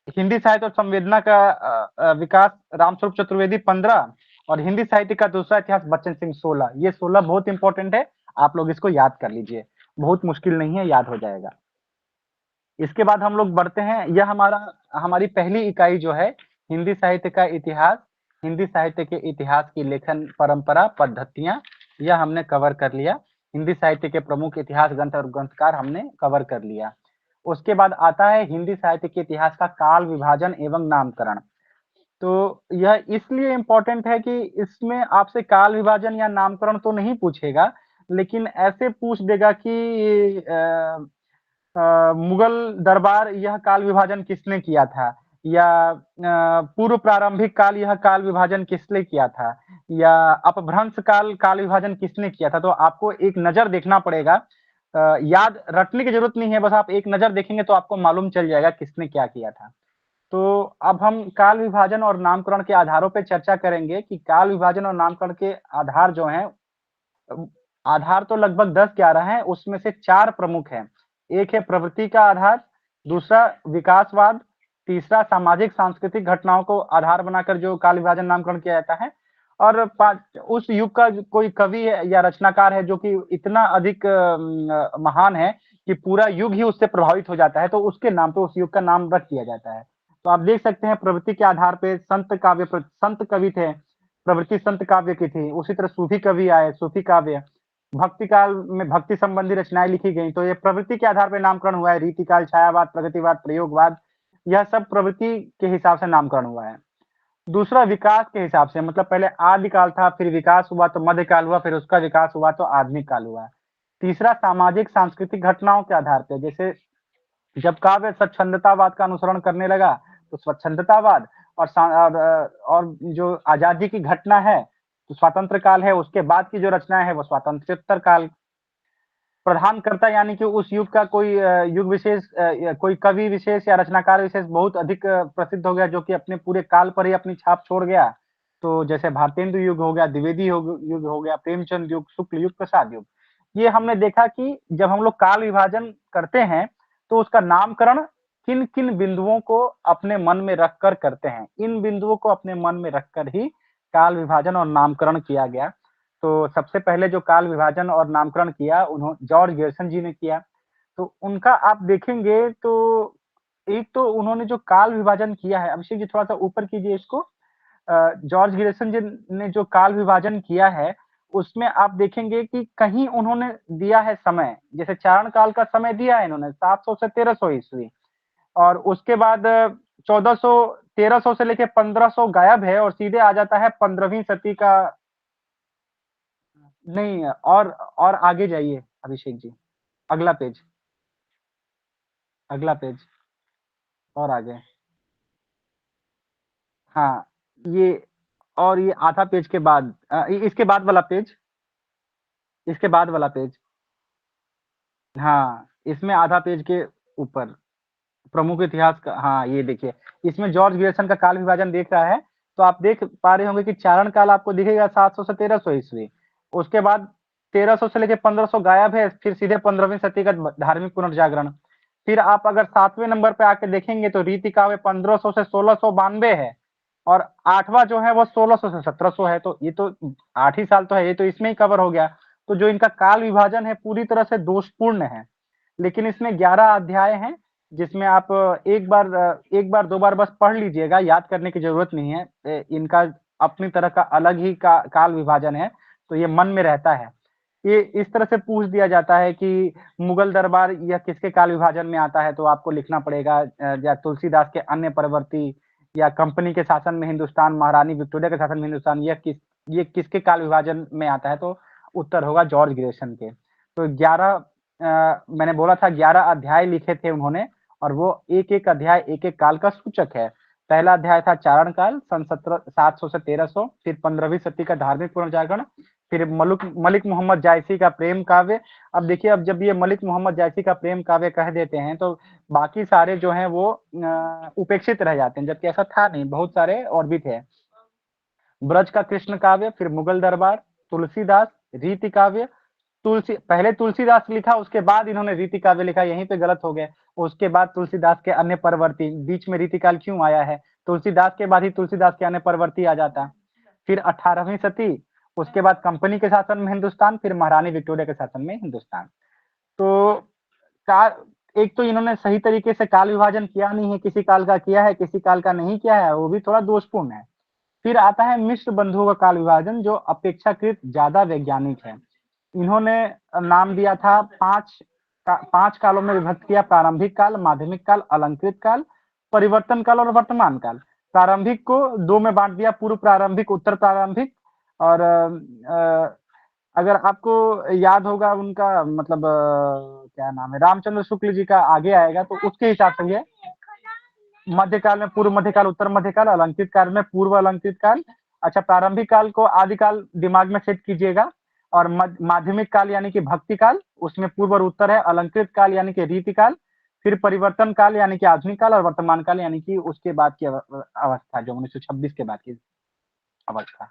हिंदी साहित्य और संवेदना का विकास रामस्वरूप चतुर्वेदी 15, और हिंदी साहित्य का दूसरा इतिहास बच्चन सिंह 16। ये 16 बहुत इंपॉर्टेंट है, आप लोग इसको याद कर लीजिए, बहुत मुश्किल नहीं है, याद हो जाएगा। इसके बाद हम लोग बढ़ते हैं, यह हमारी पहली इकाई जो है हिंदी साहित्य का इतिहास, हिंदी साहित्य के इतिहास की लेखन परंपरा पद्धतियां, यह हमने कवर कर लिया। हिंदी साहित्य के प्रमुख इतिहास ग्रंथ और ग्रंथकार हमने कवर कर लिया। उसके बाद आता है हिंदी साहित्य के इतिहास का काल विभाजन एवं नामकरण। तो यह इसलिए इंपॉर्टेंट है कि इसमें आपसे काल विभाजन या नामकरण तो नहीं पूछेगा, लेकिन ऐसे पूछ देगा कि मुगल दरबार यह काल विभाजन किसने किया था, या पूर्व प्रारंभिक काल यह काल विभाजन किसने किया था, या अपभ्रंश काल विभाजन किसने किया था। तो आपको एक नजर देखना पड़ेगा, याद रटने की जरूरत नहीं है, बस आप एक नजर देखेंगे तो आपको मालूम चल जाएगा किसने क्या किया था। तो अब हम काल विभाजन और नामकरण के आधारों पे चर्चा करेंगे कि काल विभाजन और नामकरण के आधार जो हैं, आधार तो लगभग 10-11 हैं, उसमें से 4 प्रमुख हैं। एक है प्रवृत्ति का आधार, दूसरा विकासवाद, तीसरा सामाजिक सांस्कृतिक घटनाओं को आधार बनाकर जो काल विभाजन नामकरण किया जाता है, और उस युग का कोई कवि है या रचनाकार है जो कि इतना अधिक महान है कि पूरा युग ही उससे प्रभावित हो जाता है, तो उसके नाम पे उस युग का नाम रख दिया जाता है। तो आप देख सकते हैं प्रवृत्ति के आधार पे संत कवि थे, प्रवृत्ति संत काव्य की थी। उसी तरह सूफी कवि आए, सूफी काव्य। भक्ति काल में भक्ति संबंधी रचनाएं लिखी गई, तो ये प्रवृत्ति के आधार पर नामकरण हुआ है। रीतिकाल, छायावाद, प्रगतिवाद, प्रयोगवाद, यह सब प्रवृत्ति के हिसाब से नामकरण हुआ है। दूसरा विकास के हिसाब से, मतलब पहले आदिकाल था, फिर विकास हुआ तो मध्यकाल हुआ, फिर उसका विकास हुआ तो आधुनिक काल हुआ। तीसरा सामाजिक सांस्कृतिक घटनाओं के आधार पर, जैसे जब काव्य स्वच्छंदतावाद का अनुसरण करने लगा तो स्वच्छंदतावाद, और जो आजादी की घटना है तो स्वातंत्र काल है, उसके बाद की जो रचनाएं है वो स्वातंत्रोत्तर काल। प्रधान करता यानी कि उस युग का कोई युग विशेष, कोई कवि विशेष या रचनाकार विशेष बहुत अधिक प्रसिद्ध हो गया, जो कि अपने पूरे काल पर ही अपनी छाप छोड़ गया। तो जैसे भारतेंदु युग हो गया, द्विवेदी युग हो गया, प्रेमचंद युग, शुक्ल युग, प्रसाद युग। ये हमने देखा कि जब हम लोग काल विभाजन करते हैं तो उसका नामकरण किन किन बिंदुओं को अपने मन में रखकर करते हैं। इन बिंदुओं को अपने मन में रखकर ही काल विभाजन और नामकरण किया गया। तो सबसे पहले जो काल विभाजन और नामकरण किया उन्होंने जॉर्ज गेरसन जी ने किया। तो उनका आप देखेंगे तो एक तो उन्होंने जो काल विभाजन किया है, अभिषेक जी थोड़ा सा ऊपर कीजिए इसको। जॉर्ज गेरसन जी ने जो काल विभाजन किया है उसमें आप देखेंगे कि कहीं उन्होंने दिया है समय, जैसे चारण काल का समय दिया है इन्होंने 700 से 1300 ईस्वी, और उसके बाद 1300 से लेके 1500 गायब है और सीधे आ जाता है 15वीं सदी का। नहीं, और आगे जाइए अभिषेक जी, अगला पेज, अगला पेज और आगे। हाँ, ये आधा पेज के बाद, इसके बाद वाला पेज, इसके बाद वाला पेज। हाँ, इसमें आधा पेज के ऊपर प्रमुख इतिहास का, हाँ ये देखिए, इसमें जॉर्ज ग्रेसन का काल विभाजन देख रहा है तो आप देख पा रहे होंगे कि चारण काल आपको दिखेगा 700 से 1300 ईस्वी, उसके बाद 1300 से लेकर 1500 गायब है, फिर सीधे 15वीं सदी का धार्मिक पुनर्जागरण। फिर आप अगर 7वें नंबर पे आके देखेंगे तो रीति काव्य 1500 से 1692 है, और 8वां जो है वो 1600 से 1700 है। तो ये तो 8 ही साल तो है, ये तो इसमें ही कवर हो गया। तो जो इनका काल विभाजन है पूरी तरह से दोषपूर्ण है। लेकिन इसमें 11 अध्याय हैं जिसमें आप एक बार दो बार बस पढ़ लीजिएगा, याद करने की जरूरत नहीं है। इनका अपनी तरह का अलग ही काल विभाजन है, तो ये मन में रहता है। ये इस तरह से पूछ दिया जाता है कि मुगल दरबार यह किसके काल विभाजन में आता है, तो आपको लिखना पड़ेगा या तुलसीदास के अन्य परवर्ती, या कंपनी के शासन में हिंदुस्तान, महारानी विक्टोरिया के शासन में हिंदुस्तान, ये किसके काल विभाजन में आता है, तो उत्तर होगा जॉर्ज ग्रेसन के। तो 11 मैंने बोला था 11 अध्याय लिखे थे उन्होंने, और वो एक एक अध्याय एक एक काल का सूचक है। पहला अध्याय था चारण काल सन 700 से 1300, फिर 15वीं सदी का धार्मिक पुनर्जागरण, फिर मलिक मोहम्मद जायसी का प्रेम काव्य। अब देखिए, अब जब ये मलिक मोहम्मद जायसी का प्रेम काव्य कह देते हैं तो बाकी सारे जो हैं वो उपेक्षित रह जाते हैं, जबकि ऐसा था नहीं, बहुत सारे और भी थे। ब्रज का कृष्ण काव्य, फिर मुगल दरबार, तुलसीदास, रीति काव्य। पहले तुलसीदास लिखा, उसके बाद इन्होंने रीति काव्य लिखा, यहीं पे गलत हो गए। उसके बाद तुलसीदास के अन्य परवर्ती, बीच में रीति काल क्यों आया है, तुलसीदास के बाद ही तुलसीदास के अन्य परवर्ती आ जाता। फिर 18वीं सदी, उसके बाद कंपनी के शासन में हिंदुस्तान, फिर महारानी विक्टोरिया के शासन में हिंदुस्तान। तो एक तो इन्होंने सही तरीके से काल विभाजन किया नहीं है, किसी काल का किया है, किसी काल का नहीं किया है, वो भी थोड़ा दोषपूर्ण है। फिर आता है मिश्र बंधुओं का काल विभाजन, जो अपेक्षाकृत ज्यादा वैज्ञानिक है। इन्होंने नाम दिया था 5 कालों में विभक्त किया, प्रारंभिक काल, माध्यमिक काल, अलंकृत काल, परिवर्तन काल और वर्तमान काल। प्रारंभिक को 2 में बांट दिया, पूर्व प्रारंभिक, उत्तर प्रारंभिक। और अगर आपको याद होगा उनका मतलब क्या नाम है, रामचंद्र शुक्ल जी का आगे आएगा, तो उसके हिसाब से ये मध्यकाल में पूर्व मध्यकाल, उत्तर मध्यकाल, अलंकृत काल में पूर्व अलंकृत काल। अच्छा, प्रारंभिक काल को आदिकाल दिमाग में सेट कीजिएगा, और माध्यमिक काल यानी कि भक्ति काल, उसमें पूर्व और उत्तर है। अलंकृत काल यानी कि रीति काल, फिर परिवर्तन काल यानी कि आधुनिक काल, और वर्तमान काल यानी कि उसके बाद की अवस्था, जो 1926 के बाद की अवस्था।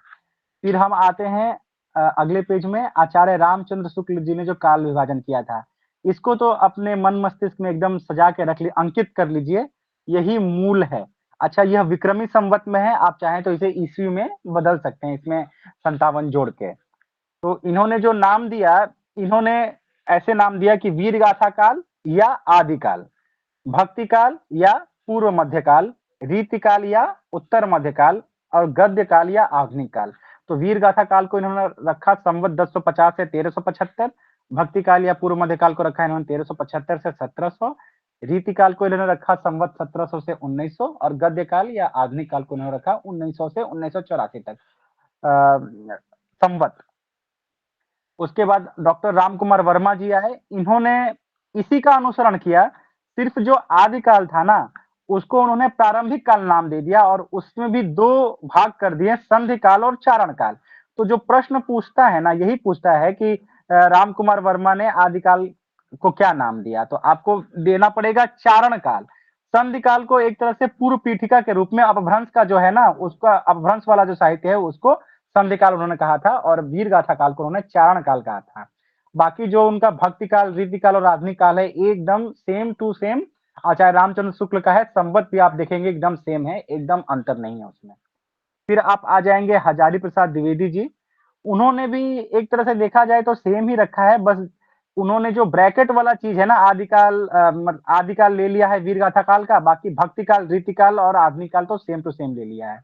फिर हम आते हैं अगले पेज में, आचार्य रामचंद्र शुक्ल जी ने जो काल विभाजन किया था, इसको तो अपने मन मस्तिष्क में एकदम सजा के रख ली, अंकित कर लीजिए, यही मूल है। अच्छा, यह विक्रमी संवत में है, आप चाहें तो इसे ईस्वी में बदल सकते हैं, इसमें 57 जोड़ के। तो इन्होंने जो नाम दिया, इन्होंने ऐसे नाम दिया कि वीर गाथा काल या आदि काल, भक्ति काल या पूर्व मध्य काल, रीति काल या उत्तर मध्य काल, और गद्य काल या आधुनिक काल। तो वीर गाथा काल को इन्होंने रखा संवत 1050 से 1375, भक्ति काल या पूर्व मध्य काल को रखा इन्होंने 1375 से 1700, रीति काल को इन्होंने रखा संवत 1700 से 1900, और गद्य काल या आधुनिक काल को इन्होंने रखा 1900 से 1984 तक संवत। उसके बाद डॉक्टर राम कुमार वर्मा जी आए, इन्होंने इसी का अनुसरण किया, सिर्फ जो आदि काल था ना, उसको उन्होंने प्रारंभिक काल नाम दे दिया, और उसमें भी 2 भाग कर दिए, संधि काल और चारण काल। तो जो प्रश्न पूछता है ना, यही पूछता है कि राम कुमार वर्मा ने आदि काल को क्या नाम दिया, तो आपको देना पड़ेगा चारण काल। संधि काल को एक तरह से पूर्व पीठिका के रूप में अपभ्रंश का जो है ना, उसका अपभ्रंश वाला जो साहित्य है उसको संधि काल उन्होंने कहा था, और वीर गाथा काल को उन्होंने चारण काल कहा था। बाकी जो उनका भक्ति काल, रीति काल और आधुनिक काल है, एकदम सेम टू सेम आचार्य रामचंद्र शुक्ल का है। संवत भी आप देखेंगे एकदम सेम है, एकदम अंतर नहीं है उसमें। फिर आप आ जाएंगे हजारी प्रसाद द्विवेदी जी, उन्होंने भी एक तरह से देखा जाए तो सेम ही रखा है, बस उन्होंने जो ब्रैकेट वाला चीज है ना, आदिकाल ले लिया है वीर गाथा काल का, बाकी भक्ति काल, रीति काल और आधुनिक काल तो सेम टू सेम ले लिया है।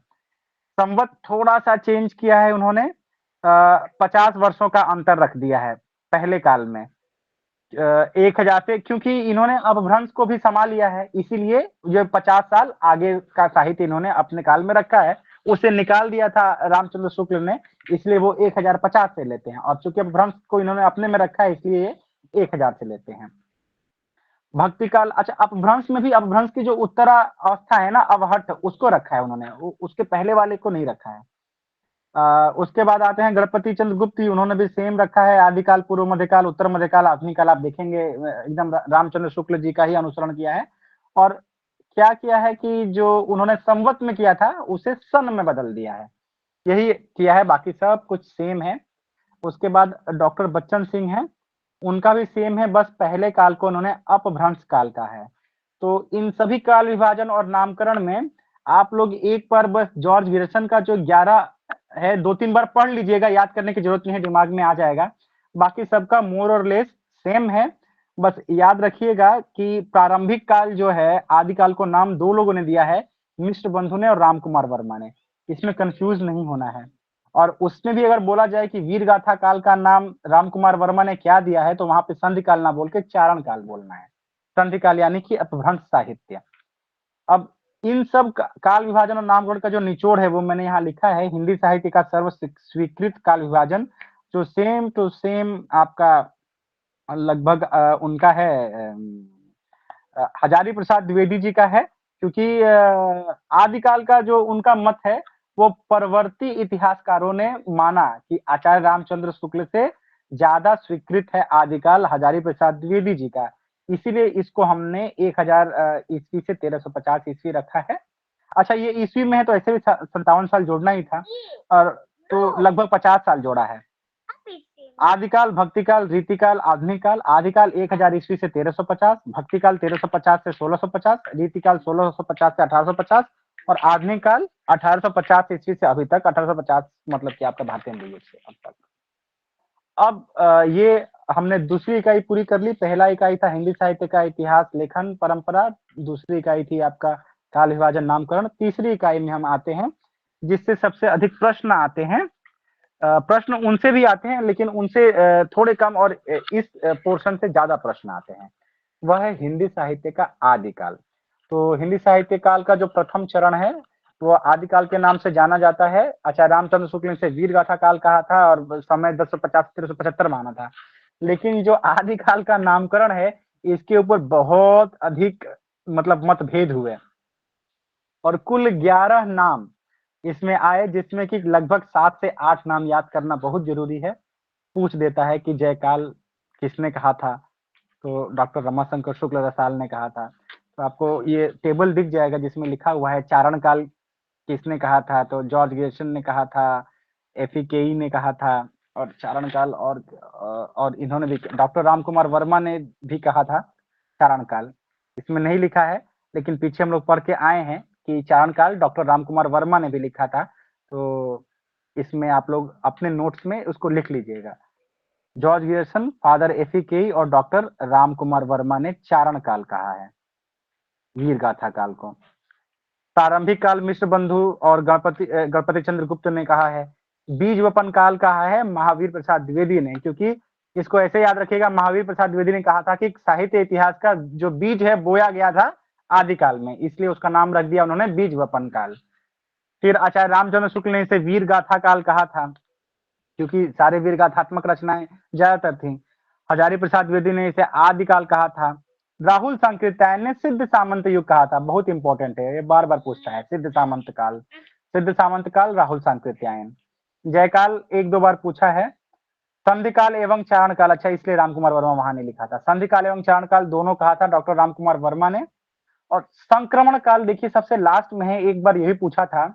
संवत थोड़ा सा चेंज किया है उन्होंने, 50 वर्षों का अंतर रख दिया है पहले काल में, 1000 से, क्योंकि इन्होंने अपभ्रंश को भी संभाल लिया है, इसीलिए ये 50 साल आगे का साहित्य इन्होंने अपने काल में रखा है, उसे निकाल दिया था रामचंद्र शुक्ल ने, इसलिए वो 1050 से लेते हैं, और चूंकि अपभ्रंश को इन्होंने अपने में रखा है इसलिए ये 1000 से लेते हैं। भक्ति काल, अच्छा, अपभ्रंश में भी अपभ्रंश की जो उत्तरा अवस्था है ना, अवहट, उसको रखा है उन्होंने, उसके पहले वाले को नहीं रखा है। उसके बाद आते हैं गणपति चंद्र गुप्त, उन्होंने भी सेम रखा है, आदिकाल, पूर्व मध्यकाल, उत्तर मध्यकाल, आधुनिक काल। आप देखेंगे एकदम रामचंद्र शुक्ल जी का ही अनुसरण किया है, और क्या किया है कि जो उन्होंने संवत में किया था उसे सन में बदल दिया है, यही किया है, बाकी सब कुछ सेम है। उसके बाद डॉक्टर बच्चन सिंह हैं, उनका भी सेम है, बस पहले काल को उन्होंने अपभ्रंश काल का है। तो इन सभी काल विभाजन और नामकरण में आप लोग एक बार बस जॉर्ज गिरसन का जो 11 है 2-3 बार पढ़ लीजिएगा, याद करने की जरूरत नहीं है, दिमाग में आ जाएगा। बाकी सबका मोर और लेस सेम है, बस याद रखिएगा कि प्रारंभिक काल जो है, आदि काल को नाम 2 लोगों ने दिया है, मिश्र बंधु ने और राम कुमार वर्मा ने, इसमें कंफ्यूज नहीं होना है। और उसमें भी अगर बोला जाए कि वीर गाथा काल का नाम राम कुमार वर्मा ने क्या दिया है, तो वहां पे संधि काल ना बोल के चारण काल बोलना है, संधि काल यानी कि अपभ्रंश साहित्य। अब इन सब काल विभाजन और नामकरण का जो निचोड़ है वो मैंने यहाँ लिखा है, हिंदी साहित्य का सर्व स्वीकृत काल विभाजन, जो सेम टू सेम आपका लगभग उनका है, हजारी प्रसाद द्विवेदी जी का है, क्योंकि आदिकाल का जो उनका मत है वो परवर्ती इतिहासकारों ने माना कि आचार्य रामचंद्र शुक्ल से ज्यादा स्वीकृत है आदिकाल हजारी प्रसाद द्विवेदी जी का, इसीलिए इसको हमने 1000 ईस्वी से 1350 ईस्वी रखा है। अच्छा, ये ईस्वी में है तो ऐसे भी 57 साल जोड़ना ही था, और तो लगभग 50 साल जोड़ा है। आदिकाल, भक्तिकाल, रीतिकाल, आधुनिक काल। आदिकाल 1000 ईस्वी से 1350, भक्तिकाल 1350 से 1650, रीतिकाल 1650 से 1850, और आधुनिक काल 1850 ईस्वी से अभी तक, 1850 मतलब कि आपका भारतीय अंग्रेजी से अब तक। अब ये हमने दूसरी इकाई पूरी कर ली। पहला इकाई था हिंदी साहित्य का इतिहास, लेखन, परंपरा। दूसरी इकाई थी आपका काल विभाजन, नामकरण। तीसरी इकाई में हम आते हैं जिससे सबसे अधिक प्रश्न आते हैं। प्रश्न उनसे भी आते हैं लेकिन उनसे थोड़े कम, और इस पोर्शन से ज्यादा प्रश्न आते हैं। वह है हिंदी साहित्य का आदिकाल। तो हिंदी साहित्य काल का जो प्रथम चरण है वो आदिकाल के नाम से जाना जाता है। आचार्य रामचंद्र शुक्ल ने इसे वीर गाथा काल कहा था और समय 1050 1375 माना था। लेकिन जो आदिकाल का नामकरण है इसके ऊपर बहुत अधिक मतलब मतभेद हुए, और कुल 11 नाम इसमें आए, जिसमें कि लगभग 7 से 8 नाम याद करना बहुत जरूरी है। पूछ देता है कि जयकाल किसने कहा था, तो डॉक्टर रमाशंकर शुक्ल रसाल ने कहा था। तो आपको ये टेबल दिख जाएगा जिसमें लिखा हुआ है चारण काल किसने कहा था, तो जॉर्ज ग्रेसन ने कहा था, एफिकेई ने कहा था, और चारण काल और इन्होंने भी, डॉक्टर राम कुमार वर्मा ने भी कहा था चारण काल। इसमें नहीं लिखा है लेकिन पीछे हम लोग पढ़ के आए हैं कि चारण काल डॉक्टर राम कुमार वर्मा ने भी लिखा था। तो इसमें आप लोग अपने नोट्स में उसको लिख लीजिएगा। जॉर्ज ग्रेसन, फादर एफिकेई और डॉक्टर राम कुमार वर्मा ने चारण काल कहा है, वीर गाथा काल को। प्रारंभिक काल मिश्र बंधु और गणपति चंद्र गुप्त ने कहा है। बीज वपन काल कहा है महावीर प्रसाद द्विवेदी ने, क्योंकि इसको ऐसे याद रखिएगा, महावीर प्रसाद द्विवेदी ने कहा था कि साहित्य इतिहास का जो बीज है बोया गया था आदिकाल में, इसलिए उसका नाम रख दिया उन्होंने बीज वपन काल। फिर आचार्य रामचंद्र शुक्ल ने इसे वीर गाथा काल कहा था, क्योंकि सारे वीर गाथात्मक रचनाएं ज्यादातर थी। हजारी प्रसाद द्विवेदी ने इसे आदिकाल कहा था। राहुल सांकृत्यायन ने सिद्ध सामंत युग कहा था, बहुत इंपॉर्टेंट है, ये बार बार पूछता है, सिद्ध सामंत काल, सिद्ध सामंत काल, राहुल सांकृत्यायन। जयकाल एक दो बार पूछा है। संधि काल एवं चारण काल, अच्छा इसलिए रामकुमार वर्मा वहां ने लिखा था। संधि काल एवं चारण काल दोनों कहा था डॉक्टर रामकुमार वर्मा ने। और संक्रमण काल देखिए सबसे लास्ट में है, एक बार यही पूछा था,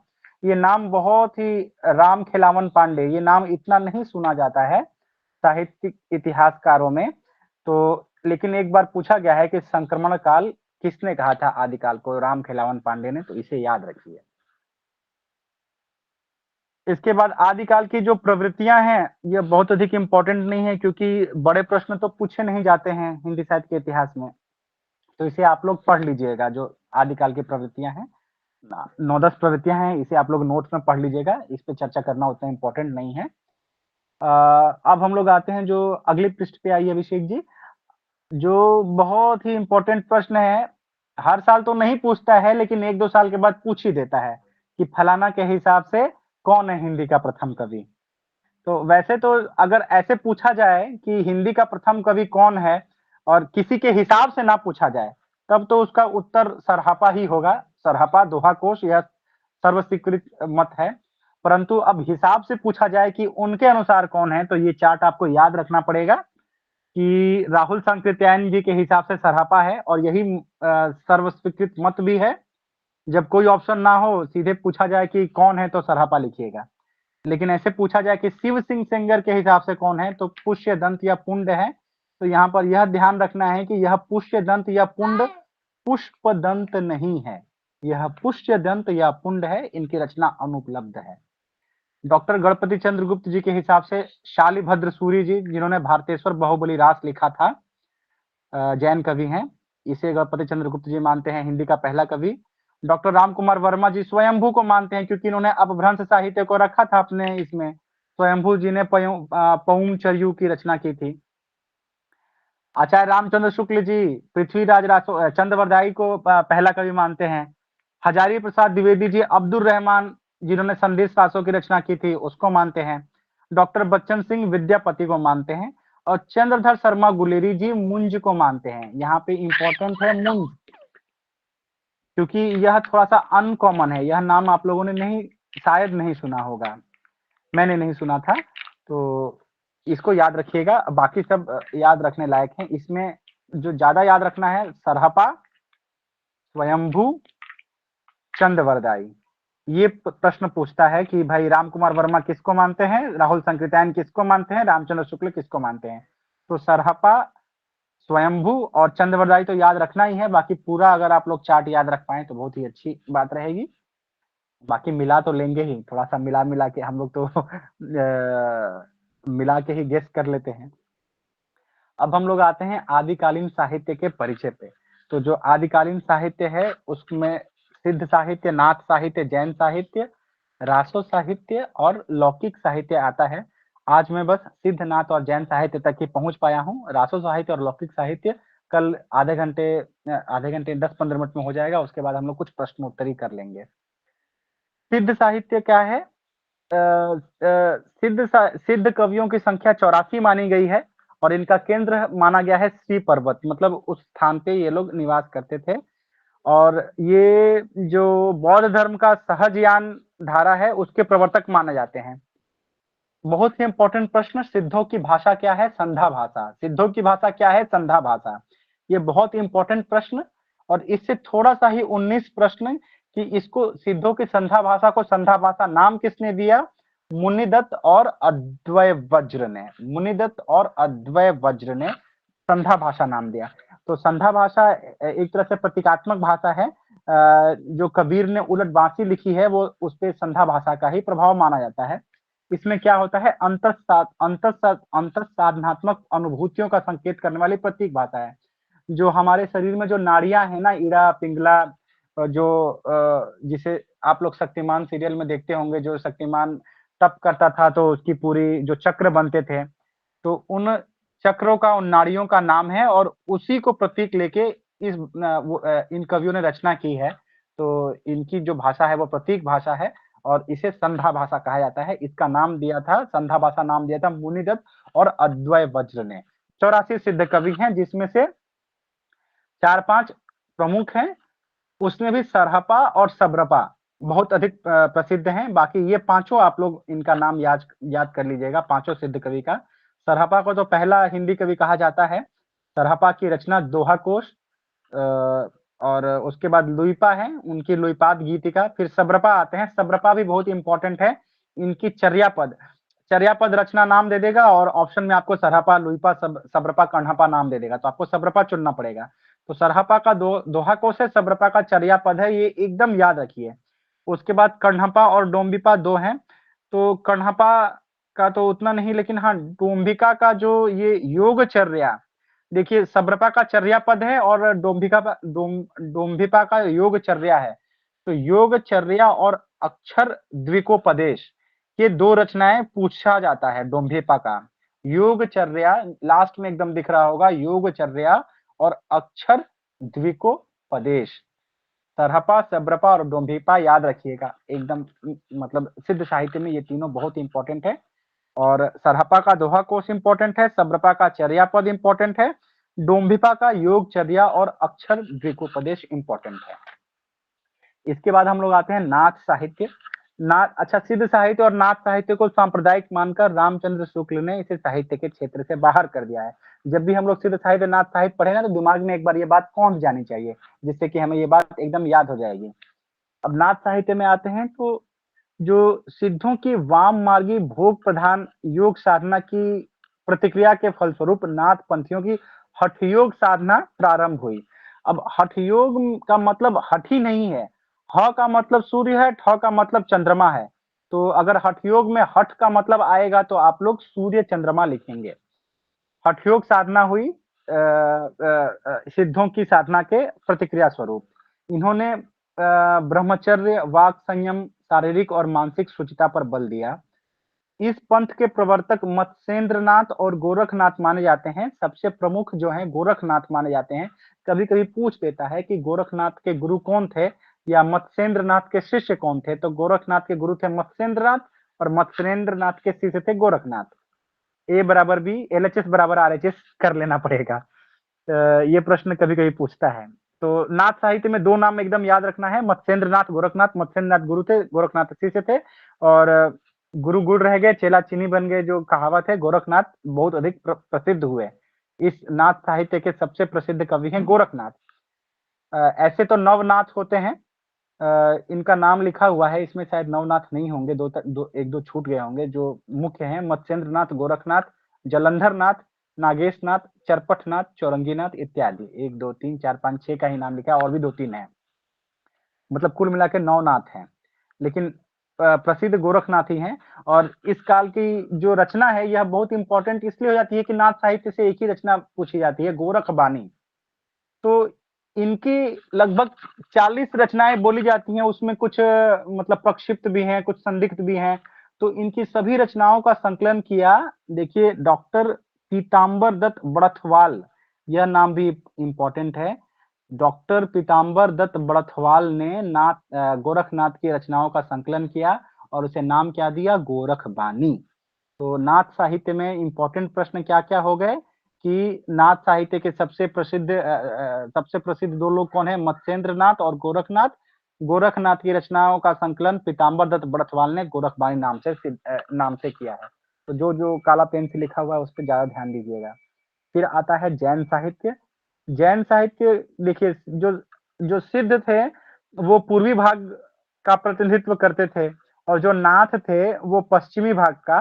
ये नाम बहुत ही, राम खिलावन पांडे, ये नाम इतना नहीं सुना जाता है साहित्यिक इतिहासकारों में, तो लेकिन एक बार पूछा गया है कि संक्रमण काल किसने कहा था आदिकाल को, राम खिलावन पांडे ने, तो इसे याद रखिए। इसके बाद आदिकाल की जो प्रवृत्तियां हैं ये बहुत अधिक इंपॉर्टेंट नहीं है, क्योंकि बड़े प्रश्न तो पूछे नहीं जाते हैं हिंदी साहित्य के इतिहास में, तो इसे आप लोग पढ़ लीजिएगा। जो आदिकाल की प्रवृत्तियां हैं, 9-10 प्रवृत्तियां हैं, इसे आप लोग नोट्स में पढ़ लीजिएगा, इस पे चर्चा करना उतना इंपॉर्टेंट नहीं है। अब हम लोग आते हैं जो अगले पृष्ठ पे आइए अभिषेक जी, जो बहुत ही इंपॉर्टेंट प्रश्न है, हर साल तो नहीं पूछता है लेकिन 1-2 साल के बाद पूछ ही देता है कि फलाना के हिसाब से कौन है हिंदी का प्रथम कवि। तो वैसे तो अगर ऐसे पूछा जाए कि हिंदी का प्रथम कवि कौन है और किसी के हिसाब से ना पूछा जाए, तब तो उसका उत्तर सरहपा ही होगा। सरहपा, दोहा कोश, यह सर्वस्वीकृत मत है। परंतु अब हिसाब से पूछा जाए कि उनके अनुसार कौन है, तो ये चार्ट आपको याद रखना पड़ेगा कि राहुल सांकृत्यायन जी के हिसाब से सरहपा है, और यही सर्वस्वीकृत मत भी है। जब कोई ऑप्शन ना हो, सीधे पूछा जाए कि कौन है, तो सरहपा लिखिएगा। लेकिन ऐसे पूछा जाए कि शिव सिंह सेंगर के हिसाब से कौन है, तो पुष्य दंत या पुंड है। तो यहाँ पर यह ध्यान रखना है कि यह पुष्य दंत या पुंड पुष्प दंत नहीं है, यह पुष्य दंत या पुंड है, इनकी रचना अनुपलब्ध है। डॉक्टर गणपति चंद्र गुप्त जी के हिसाब से शालिभद्र सूरी जी, जिन्होंने भारतेश्वर बाहुबली रास लिखा था, जैन कवि हैं, इसे गणपति चंद्र गुप्त जी मानते हैं हिंदी का पहला कवि। डॉक्टर राम कुमार वर्मा जी स्वयंभू को मानते हैं, क्योंकि इन्होंने अपभ्रंश साहित्य को रखा था अपने इसमें। स्वयंभू जी ने पौम चरयू की रचना की थी। आचार्य रामचंद्र शुक्ल जी पृथ्वीराज चंद्रवरदाई को पहला कवि मानते हैं। हजारी प्रसाद द्विवेदी जी अब्दुल रहमान, जिन्होंने संदेश रासों की रचना की थी, उसको मानते हैं। डॉक्टर बच्चन सिंह विद्यापति को मानते हैं, और चंद्रधर शर्मा गुलेरी जी मुंज को मानते हैं। यहाँ पे इंपॉर्टेंट है मुंज, क्योंकि यह थोड़ा सा अनकॉमन है, यह नाम आप लोगों ने शायद नहीं सुना होगा, मैंने नहीं सुना था, तो इसको याद रखिएगा। बाकी सब याद रखने लायक है। इसमें जो ज्यादा याद रखना है, सरहपा, स्वयंभू, चंद्रवरदाई। ये प्रश्न पूछता है कि भाई राम कुमार वर्मा किसको मानते हैं, राहुल सांकृत्यायन किसको मानते हैं, रामचंद्र शुक्ल किसको मानते हैं। तो सरहपा, स्वयंभू और चंद्रवरदाई तो याद रखना ही है। बाकी पूरा अगर आप लोग चार्ट याद रख पाए तो बहुत ही अच्छी बात रहेगी। बाकी मिला तो लेंगे ही, थोड़ा सा मिला मिला के हम लोग तो मिला के ही गेस कर लेते हैं। अब हम लोग आते हैं आदिकालीन साहित्य के परिचय पे। तो जो आदिकालीन साहित्य है उसमें सिद्ध साहित्य, नाथ साहित्य, जैन साहित्य, रासो साहित्य और लौकिक साहित्य आता है। आज मैं बस सिद्ध, नाथ और जैन साहित्य तक ही पहुंच पाया हूँ। रासो साहित्य और लौकिक साहित्य कल आधे घंटे 10-15 मिनट में हो जाएगा, उसके बाद हम लोग कुछ प्रश्नोत्तरी कर लेंगे। सिद्ध साहित्य क्या है? सिद्ध कवियों की संख्या 84 मानी गई है, और इनका केंद्र माना गया है श्री पर्वत, मतलब उस स्थान पे ये लोग निवास करते थे। और ये जो बौद्ध धर्म का सहजयान धारा है उसके प्रवर्तक माने जाते हैं। बहुत ही इंपॉर्टेंट प्रश्न, सिद्धों की भाषा क्या है? संधा भाषा। सिद्धों की भाषा क्या है? संधा भाषा। ये बहुत इंपॉर्टेंट प्रश्न, और इससे थोड़ा सा ही 19 प्रश्न कि इसको सिद्धों की संधा भाषा को संधा भाषा नाम किसने दिया? मुनिदत्त और अद्वय वज्र ने। मुनिदत्त और अद्वय वज्र ने संधा भाषा नाम दिया। तो संधा भाषा एक तरह से प्रतीकात्मक भाषा है। जो कबीर ने उलट बांसी लिखी है वो उस पे संधा भाषा का ही प्रभाव माना जाता है। इसमें क्या होता है? अंतर साधनात्मक अनुभूतियों का संकेत करने वाली प्रतीक भाषा है। जो हमारे शरीर में जो नाड़ियां है ना, इड़ा पिंगला, जो जिसे आप लोग शक्तिमान सीरियल में देखते होंगे, जो शक्तिमान तप करता था तो उसकी पूरी जो चक्र बनते थे, तो उन चक्रों का, उन नाड़ियों का नाम है, और उसी को प्रतीक लेके इन कवियों ने रचना की है। तो इनकी जो भाषा है वो प्रतीक भाषा है, और इसे संधा भाषा कहा जाता है। इसका नाम दिया था, संधा भाषा नाम दिया था मुनिदत्त और अद्वय वज्र ने। 84 सिद्ध कवि हैं, जिसमें से 4-5 प्रमुख हैं। उसमें भी सरहपा और सब्रपा बहुत अधिक प्रसिद्ध हैं। बाकी ये पांचों आप लोग इनका नाम याद कर लीजिएगा, पांचों सिद्ध कवि का। सरहपा को तो पहला हिंदी कवि कहा जाता है। सरहपा की रचना दोहा कोश, और उसके बाद लुइपा है, उनकी लुइपाद गीतिका। फिर सब्रपा आते हैं। सब्रपा भी बहुत इंपॉर्टेंट है। इनकी चर्यापद रचना नाम दे देगा, और ऑप्शन में आपको सरहपा, लुइपा, सब्रपा, कण्हपा नाम दे देगा, तो आपको सब्रपा चुनना पड़ेगा। तो सरहपा का दोहा कोश है, सब्रपा का चर्यापद है, ये एकदम याद रखिए। उसके बाद कण्हपा और डोम्बिपा 2 हैं। तो कण्हपा का तो उतना नहीं, लेकिन हाँ, डोम्बिका का जो ये योगचर्या, देखिए सब्रपा का चर्यापद है और डोम्बिपा का योगचर्या है। तो योगचर्या और अक्षर द्विकोपदेश, ये 2 रचनाएं पूछा जाता है डोम्बिपा का। योगचर्या लास्ट में एकदम दिख रहा होगा, योगचर्या और अक्षर द्विकोपदेश। सरहपा, सब्रपा और डोम्बिपा याद रखिएगा एकदम, मतलब सिद्ध साहित्य में ये तीनों बहुत इंपॉर्टेंट है। और सरहपा का दोहा कोश इंपॉर्टेंट है, सब्रपा का चर्यापद इंपॉर्टेंट है, डोम्बिपा का योगचर्या और अक्षर द्विकोपदेश इंपॉर्टेंट है। इसके बाद हम लोग आते हैं नाथ साहित्य। अच्छा, सिद्ध साहित्य और नाथ साहित्य को सांप्रदायिक मानकर रामचंद्र शुक्ल ने इसे साहित्य के क्षेत्र से बाहर कर दिया है। जब भी हम लोग सिद्ध साहित्य, नाथ साहित्य पढ़े ना, तो दिमाग में एक बार ये बात पहुंच जानी चाहिए, जिससे कि हमें ये बात एकदम याद हो जाएगी। अब नाथ साहित्य में आते हैं, तो जो सिद्धों की वाम मार्गी भोग प्रधान योग साधना की प्रतिक्रिया के फलस्वरूप नाथ पंथियों की हठ योग साधना प्रारंभ हुई। अब हठ योग का मतलब हठ ही नहीं है, ह का मतलब सूर्य है, ठ का मतलब चंद्रमा है। तो अगर हठ योग में हठ का मतलब आएगा तो आप लोग सूर्य चंद्रमा लिखेंगे। हठ योग साधना हुई सिद्धों की साधना के प्रतिक्रिया स्वरूप। इन्होंने ब्रह्मचर्य, वाक संयम, शारीरिक और मानसिक शुचिता पर बल दिया। इस पंथ के प्रवर्तक मत्स्येंद्रनाथ और गोरखनाथ माने जाते हैं। सबसे प्रमुख जो हैं गोरखनाथ माने जाते हैं। कभी कभी पूछ देता है कि गोरखनाथ के गुरु कौन थे या मत्स्येंद्रनाथ के शिष्य कौन थे, तो गोरखनाथ के गुरु थे मत्स्येंद्रनाथ और मत्स्येंद्रनाथ के शिष्य थे गोरखनाथ। A बराबर B, LHS बराबर RHS कर लेना पड़ेगा। ये प्रश्न कभी कभी पूछता है। तो नाथ साहित्य में 2 नाम एकदम याद रखना है, मत्स्येंद्रनाथ, गोरखनाथ। मत्स्येंद्रनाथ गुरु थे, गोरखनाथ शिष्य थे, और गुरु गुड़ रह गए, चेला चीनी बन गए, जो कहावत है। गोरखनाथ बहुत अधिक प्रसिद्ध हुए। इस नाथ साहित्य के सबसे प्रसिद्ध कवि हैं गोरखनाथ। ऐसे तो नवनाथ होते हैं, इनका नाम लिखा हुआ है, इसमें शायद नवनाथ नहीं होंगे, 1-2 छूट गए होंगे। जो मुख्य हैं मत्स्येंद्रनाथ, गोरखनाथ, जलंधरनाथ, नागेशनाथ, चरपटनाथ, चौरंगीनाथ इत्यादि। 1 2 3 4 5 6 का ही नाम लिखा है, और भी 2-3 है, मतलब कुल मिला के 9 नाथ हैं, लेकिन प्रसिद्ध गोरखनाथ ही हैं। और इस काल की जो रचना है यह बहुत इंपॉर्टेंट इसलिए हो जाती है कि नाथ साहित्य से एक ही रचना पूछी जाती है, गोरख बानी। तो इनकी लगभग 40 रचनाएं बोली जाती हैं, उसमें कुछ मतलब प्रक्षिप्त भी हैं, कुछ संदिग्ध भी हैं। तो इनकी सभी रचनाओं का संकलन किया, देखिए, डॉक्टर पीताम्बर दत्त बड़थवाल, यह नाम भी इंपॉर्टेंट है। डॉक्टर पीताम्बर दत्त बड़थवाल ने गोरखनाथ की रचनाओं का संकलन किया और उसे नाम क्या दिया? गोरखबानी। तो नाथ साहित्य में इंपॉर्टेंट प्रश्न क्या क्या हो गए कि नाथ साहित्य के सबसे प्रसिद्ध 2 लोग कौन है? मत्स्येंद्रनाथ और गोरखनाथ। गोरखनाथ की रचनाओं का संकलन पीताम्बर दत्त बड़थवाल ने गोरखबानी नाम से किया है। तो जो जो काला पेन से लिखा हुआ है उस पर ज्यादा ध्यान दीजिएगा। फिर आता है जैन साहित्य। जैन साहित्य देखिए, जो जो सिद्ध थे वो पूर्वी भाग का प्रतिनिधित्व करते थे, और जो नाथ थे वो पश्चिमी भाग का,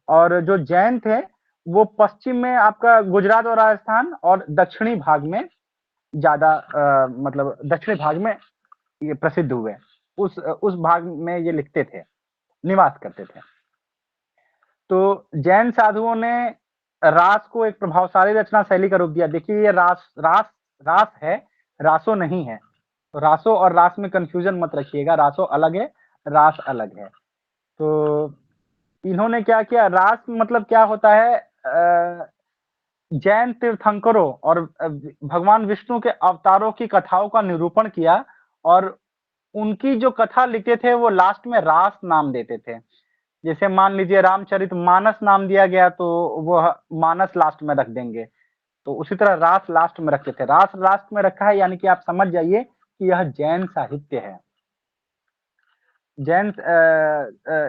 और जो जैन थे वो पश्चिम में आपका गुजरात और राजस्थान और दक्षिणी भाग में ज्यादा मतलब दक्षिणी भाग में ये प्रसिद्ध हुए। उस भाग में ये लिखते थे, निवास करते थे। तो जैन साधुओं ने रास को एक प्रभावशाली रचना शैली का रूप दिया। देखिए ये रास है, रासो नहीं है। तो रासो और रास में कंफ्यूजन मत रखिएगा, रासो अलग है, रास अलग है। तो इन्होंने क्या किया, रास मतलब क्या होता है, जैन तीर्थंकरों और भगवान विष्णु के अवतारों की कथाओं का निरूपण किया, और उनकी जो कथा लिखते थे वो लास्ट में रास नाम देते थे। जैसे मान लीजिए रामचरित मानस नाम दिया गया तो वो मानस लास्ट में रख देंगे, तो उसी तरह रास लास्ट में रखते थे। रास लास्ट में रखा है यानी कि आप समझ जाइए कि यह जैन साहित्य है। जैन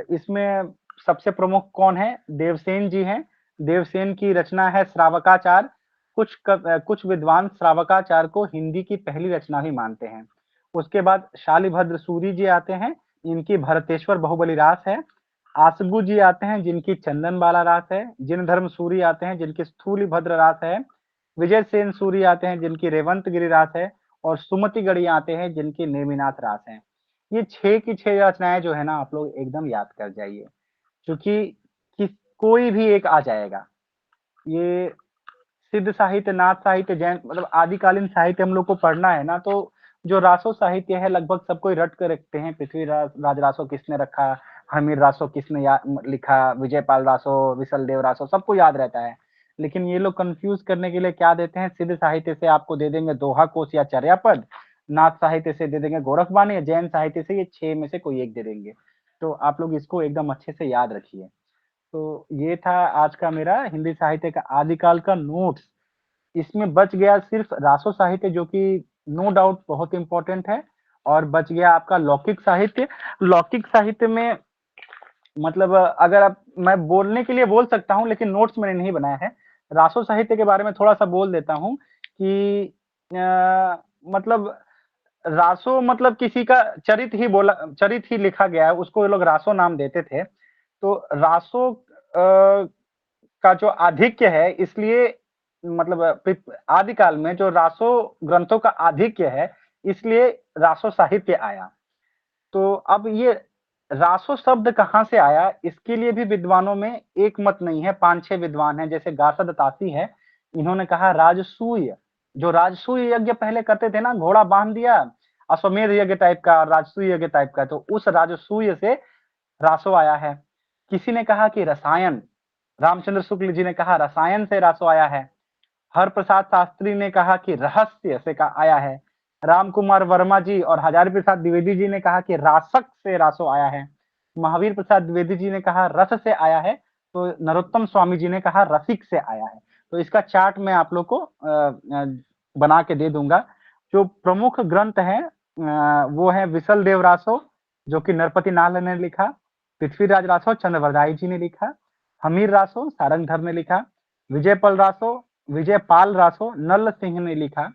इसमें सबसे प्रमुख कौन है, देवसेन जी हैं। देवसेन की रचना है श्रावकाचार। कुछ विद्वान श्रावकाचार को हिंदी की पहली रचना भी मानते हैं। उसके बाद शालिभद्र सूरी जी आते हैं, इनकी भरतेश्वर बाहुबली रास है। आसगु जी आते हैं जिनकी चंदनबाला रास है। जिन धर्म सूरी आते हैं जिनकी स्थूलिभद्र रास है। विजय सेन सूरी आते हैं जिनकी रेवंतगिरी रास है, और सुमति गढ़ी आते हैं जिनकी नेमिनाथ रास है। ये 6 की 6 रचनाएं जो है ना, आप लोग एकदम याद कर जाइए, क्योंकि कोई भी एक आ जाएगा। ये सिद्ध साहित्य, नाथ साहित्य, जैन मतलब आदिकालीन साहित्य हम लोग को पढ़ना है ना, तो जो रासो साहित्य है लगभग सबको रट कर रखते हैं। पृथ्वीराज रासो किसने रखा, हमीर रासो किसने लिखा, विजयपाल रासो, विसल देव रासो, सबको याद रहता है। लेकिन ये लोग कंफ्यूज करने के लिए क्या देते हैं, सिद्ध साहित्य से आपको दे देंगे दोहा कोश या चर्यापद, नाथ साहित्य से दे देंगे गोरखवाणी, या जैन साहित्य से ये 6 में से कोई एक दे देंगे। तो आप लोग इसको एकदम अच्छे से याद रखिए। तो ये था आज का मेरा हिंदी साहित्य का आदिकाल का नोट्स। इसमें बच गया सिर्फ रासो साहित्य, जो कि नो डाउट बहुत इंपॉर्टेंट है, और बच गया आपका लौकिक साहित्य। लौकिक साहित्य में मतलब अगर आप, मैं बोलने के लिए बोल सकता हूँ लेकिन नोट्स मैंने नहीं बनाया है। रासो साहित्य के बारे में थोड़ा सा बोल देता हूँ कि मतलब रासो मतलब किसी का चरित ही लिखा गया है, उसको ये लोग रासो नाम देते थे। तो रासो का जो आधिक्य है, इसलिए मतलब आदिकाल में जो रासो ग्रंथों का आधिक्य है, इसलिए रासो साहित्य आया। तो अब ये रासो शब्द कहाँ से आया, इसके लिए भी विद्वानों में एक मत नहीं है। 5-6 विद्वान हैं, जैसे गासद तासी है, इन्होंने कहा राजसूय, जो राजसूय यज्ञ पहले करते थे ना, घोड़ा बांध दिया, अश्वमेध यज्ञ टाइप का, राजसूय यज्ञ टाइप का, तो उस राजसूय से रासो आया है। किसी ने कहा कि रसायन, रामचंद्र शुक्ल जी ने कहा रसायन से रासो आया है। हर प्रसाद शास्त्री ने कहा कि रहस्य से का आया है। राम कुमार वर्मा जी और हजारी प्रसाद द्विवेदी जी ने कहा कि रासक से रासो आया है। महावीर प्रसाद द्विवेदी जी ने कहा रस से आया है। तो नरोत्तम स्वामी जी ने कहा रसिक से आया है। तो इसका चार्ट मैं आप लोग को बना के दे दूंगा। जो प्रमुख ग्रंथ है वो है विसल देव रासो, जो कि नरपति नाल ने लिखा। पृथ्वीराज रासो चंद्रवरदाई जी ने लिखा। हमीर रासो सारंगधर ने लिखा। विजयपाल रासो नल सिंह ने लिखा।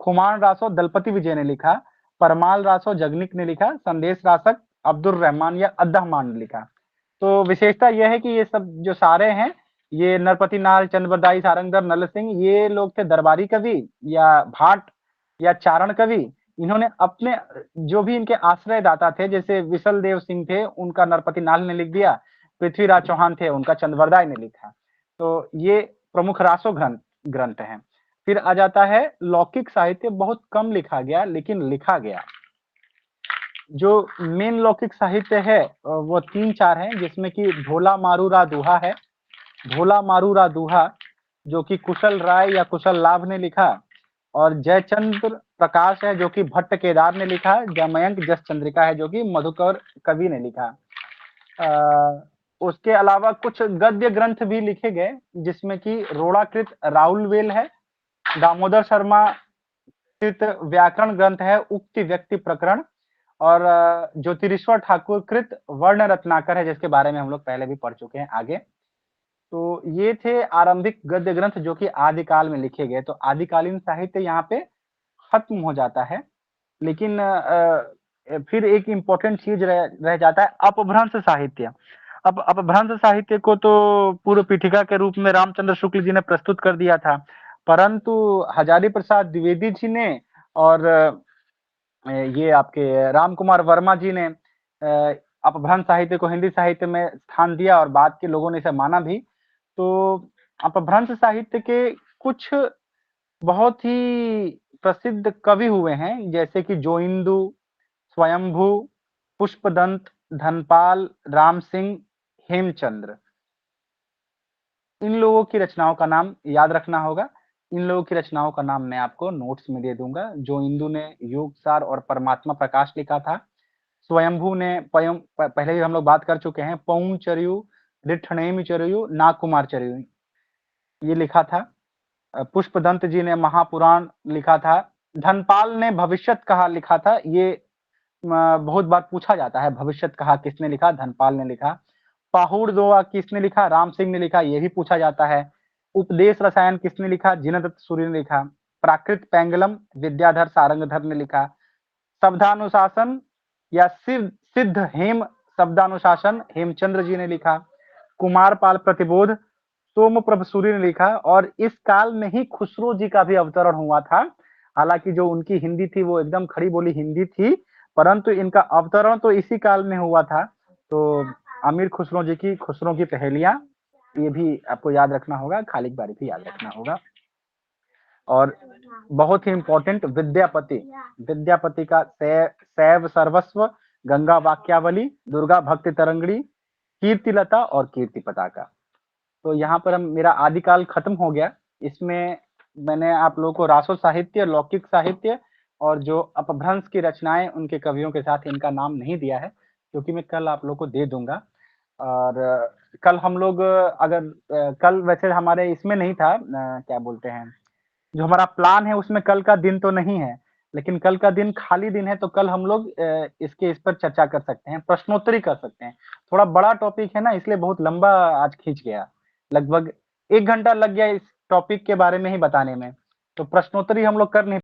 खुमान रासो दलपति विजय ने लिखा। परमाल रासो जगनिक ने लिखा। संदेश रासक अब्दुल रहमान या अद्दहमान ने लिखा। तो विशेषता यह है कि ये सब जो सारे हैं, ये नरपति नाल, चंद्रवरदाई, सारंगधर, नल सिंह, ये लोग थे दरबारी कवि या भाट या चारण कवि। इन्होंने अपने जो भी इनके आश्रयदाता थे, जैसे विसल देव सिंह थे, उनका नरपति नाल ने लिख दिया। पृथ्वीराज चौहान थे, उनका चंद्रवरदाई ने लिखा। तो ये प्रमुख रासो ग्रंथ हैं। फिर आ जाता है लौकिक साहित्य। बहुत कम लिखा गया, लेकिन लिखा गया। जो मेन लौकिक साहित्य है वो 3-4 हैं, जिसमें कि भोला मारूरा दुहा है। भोला मारूरा दुहा जो कि कुशल राय या कुशल लाभ ने लिखा, और जयचंद्र प्रकाश है जो कि भट्ट केदार ने लिखा। जमयंक जस चंद्रिका है जो कि मधुकर कवि ने लिखा। उसके अलावा कुछ गद्य ग्रंथ भी लिखे गए, जिसमें कि रोड़ाकृत राउलवेल है। दामोदर शर्मा कृत व्याकरण ग्रंथ है उक्ति व्यक्ति प्रकरण, और ज्योतिरीश्वर ठाकुर कृत वर्ण रत्नाकर है, जिसके बारे में हम लोग पहले भी पढ़ चुके हैं आगे। तो ये थे आरंभिक गद्य ग्रंथ जो कि आदिकाल में लिखे गए। तो आदिकालीन साहित्य यहाँ पे खत्म हो जाता है, लेकिन फिर एक इम्पोर्टेंट चीज रह जाता है अपभ्रंश साहित्य। अब अपभ्रंश साहित्य को तो पूर्व पीठिका के रूप में रामचंद्र शुक्ल जी ने प्रस्तुत कर दिया था, परंतु हजारी प्रसाद द्विवेदी जी ने और ये आपके राम कुमार वर्मा जी ने अपभ्रंश साहित्य को हिंदी साहित्य में स्थान दिया और बाद के लोगों ने इसे माना भी। तो अपभ्रंश साहित्य के कुछ बहुत ही प्रसिद्ध कवि हुए हैं, जैसे कि जोइंदू, स्वयंभू, पुष्पदंत, धनपाल, राम सिंह, हेमचंद्र। इन लोगों की रचनाओं का नाम याद रखना होगा। इन लोगों की रचनाओं का नाम मैं आपको नोट्स में दे दूंगा। जोइंदू ने योगसार और परमात्मा प्रकाश लिखा था। स्वयंभू ने पहले ही हम लोग बात कर चुके हैं, पौं चरयु, रिठनेमि चरयु, नाकुमार चरयु, ये लिखा था। पुष्पदंत जी ने महापुराण लिखा था। धनपाल ने भविष्यत कहा लिखा था। ये बहुत बार पूछा जाता है, भविष्यत कहा किसने लिखा? धनपाल ने लिखा। पाहुड़ दोआ किसने लिखा? राम सिंह ने लिखा, ये भी पूछा जाता है। उपदेश रसायन किसने लिखा? जिनदत्त सूर्य ने लिखा। प्राकृत पैंगलम विद्याधर सारंगधर ने लिखा। शब्दानुशासन या सिद्ध हेम शब्दानुशासन हेमचंद्र जी ने लिखा। कुमारपाल प्रतिबोध सोमप्रभ सूर्य ने लिखा। और इस काल में ही खुसरो जी का भी अवतरण हुआ था। हालांकि जो उनकी हिंदी थी वो एकदम खड़ी बोली हिंदी थी, परंतु इनका अवतरण तो इसी काल में हुआ था। तो अमीर खुसरो जी की खुसरो की पहेलियां, ये भी आपको याद रखना होगा। खालिक बारी भी याद रखना होगा। और बहुत ही इंपॉर्टेंट विद्यापति का शैव सर्वस्व, गंगा वाक्यावली, दुर्गा भक्ति तरंगड़ी, कीर्तिलता और कीर्ति पताका। तो यहाँ पर मेरा आदिकाल खत्म हो गया। इसमें मैंने आप लोगों को रासो साहित्य, लौकिक साहित्य और जो अपभ्रंश की रचनाएं उनके कवियों के साथ इनका नाम नहीं दिया है, क्योंकि मैं कल आप लोगों को दे दूंगा। और कल हम लोग कल वैसे हमारे इसमें नहीं था, क्या बोलते हैं, जो हमारा प्लान है उसमें कल का दिन तो नहीं है, लेकिन कल का दिन खाली दिन है। तो कल हम लोग इस पर चर्चा कर सकते हैं, प्रश्नोत्तरी कर सकते हैं। थोड़ा बड़ा टॉपिक है ना, इसलिए बहुत लंबा आज खींच गया, लगभग 1 घंटा लग गया इस टॉपिक के बारे में ही बताने में। तो प्रश्नोत्तरी हम लोग कर नहीं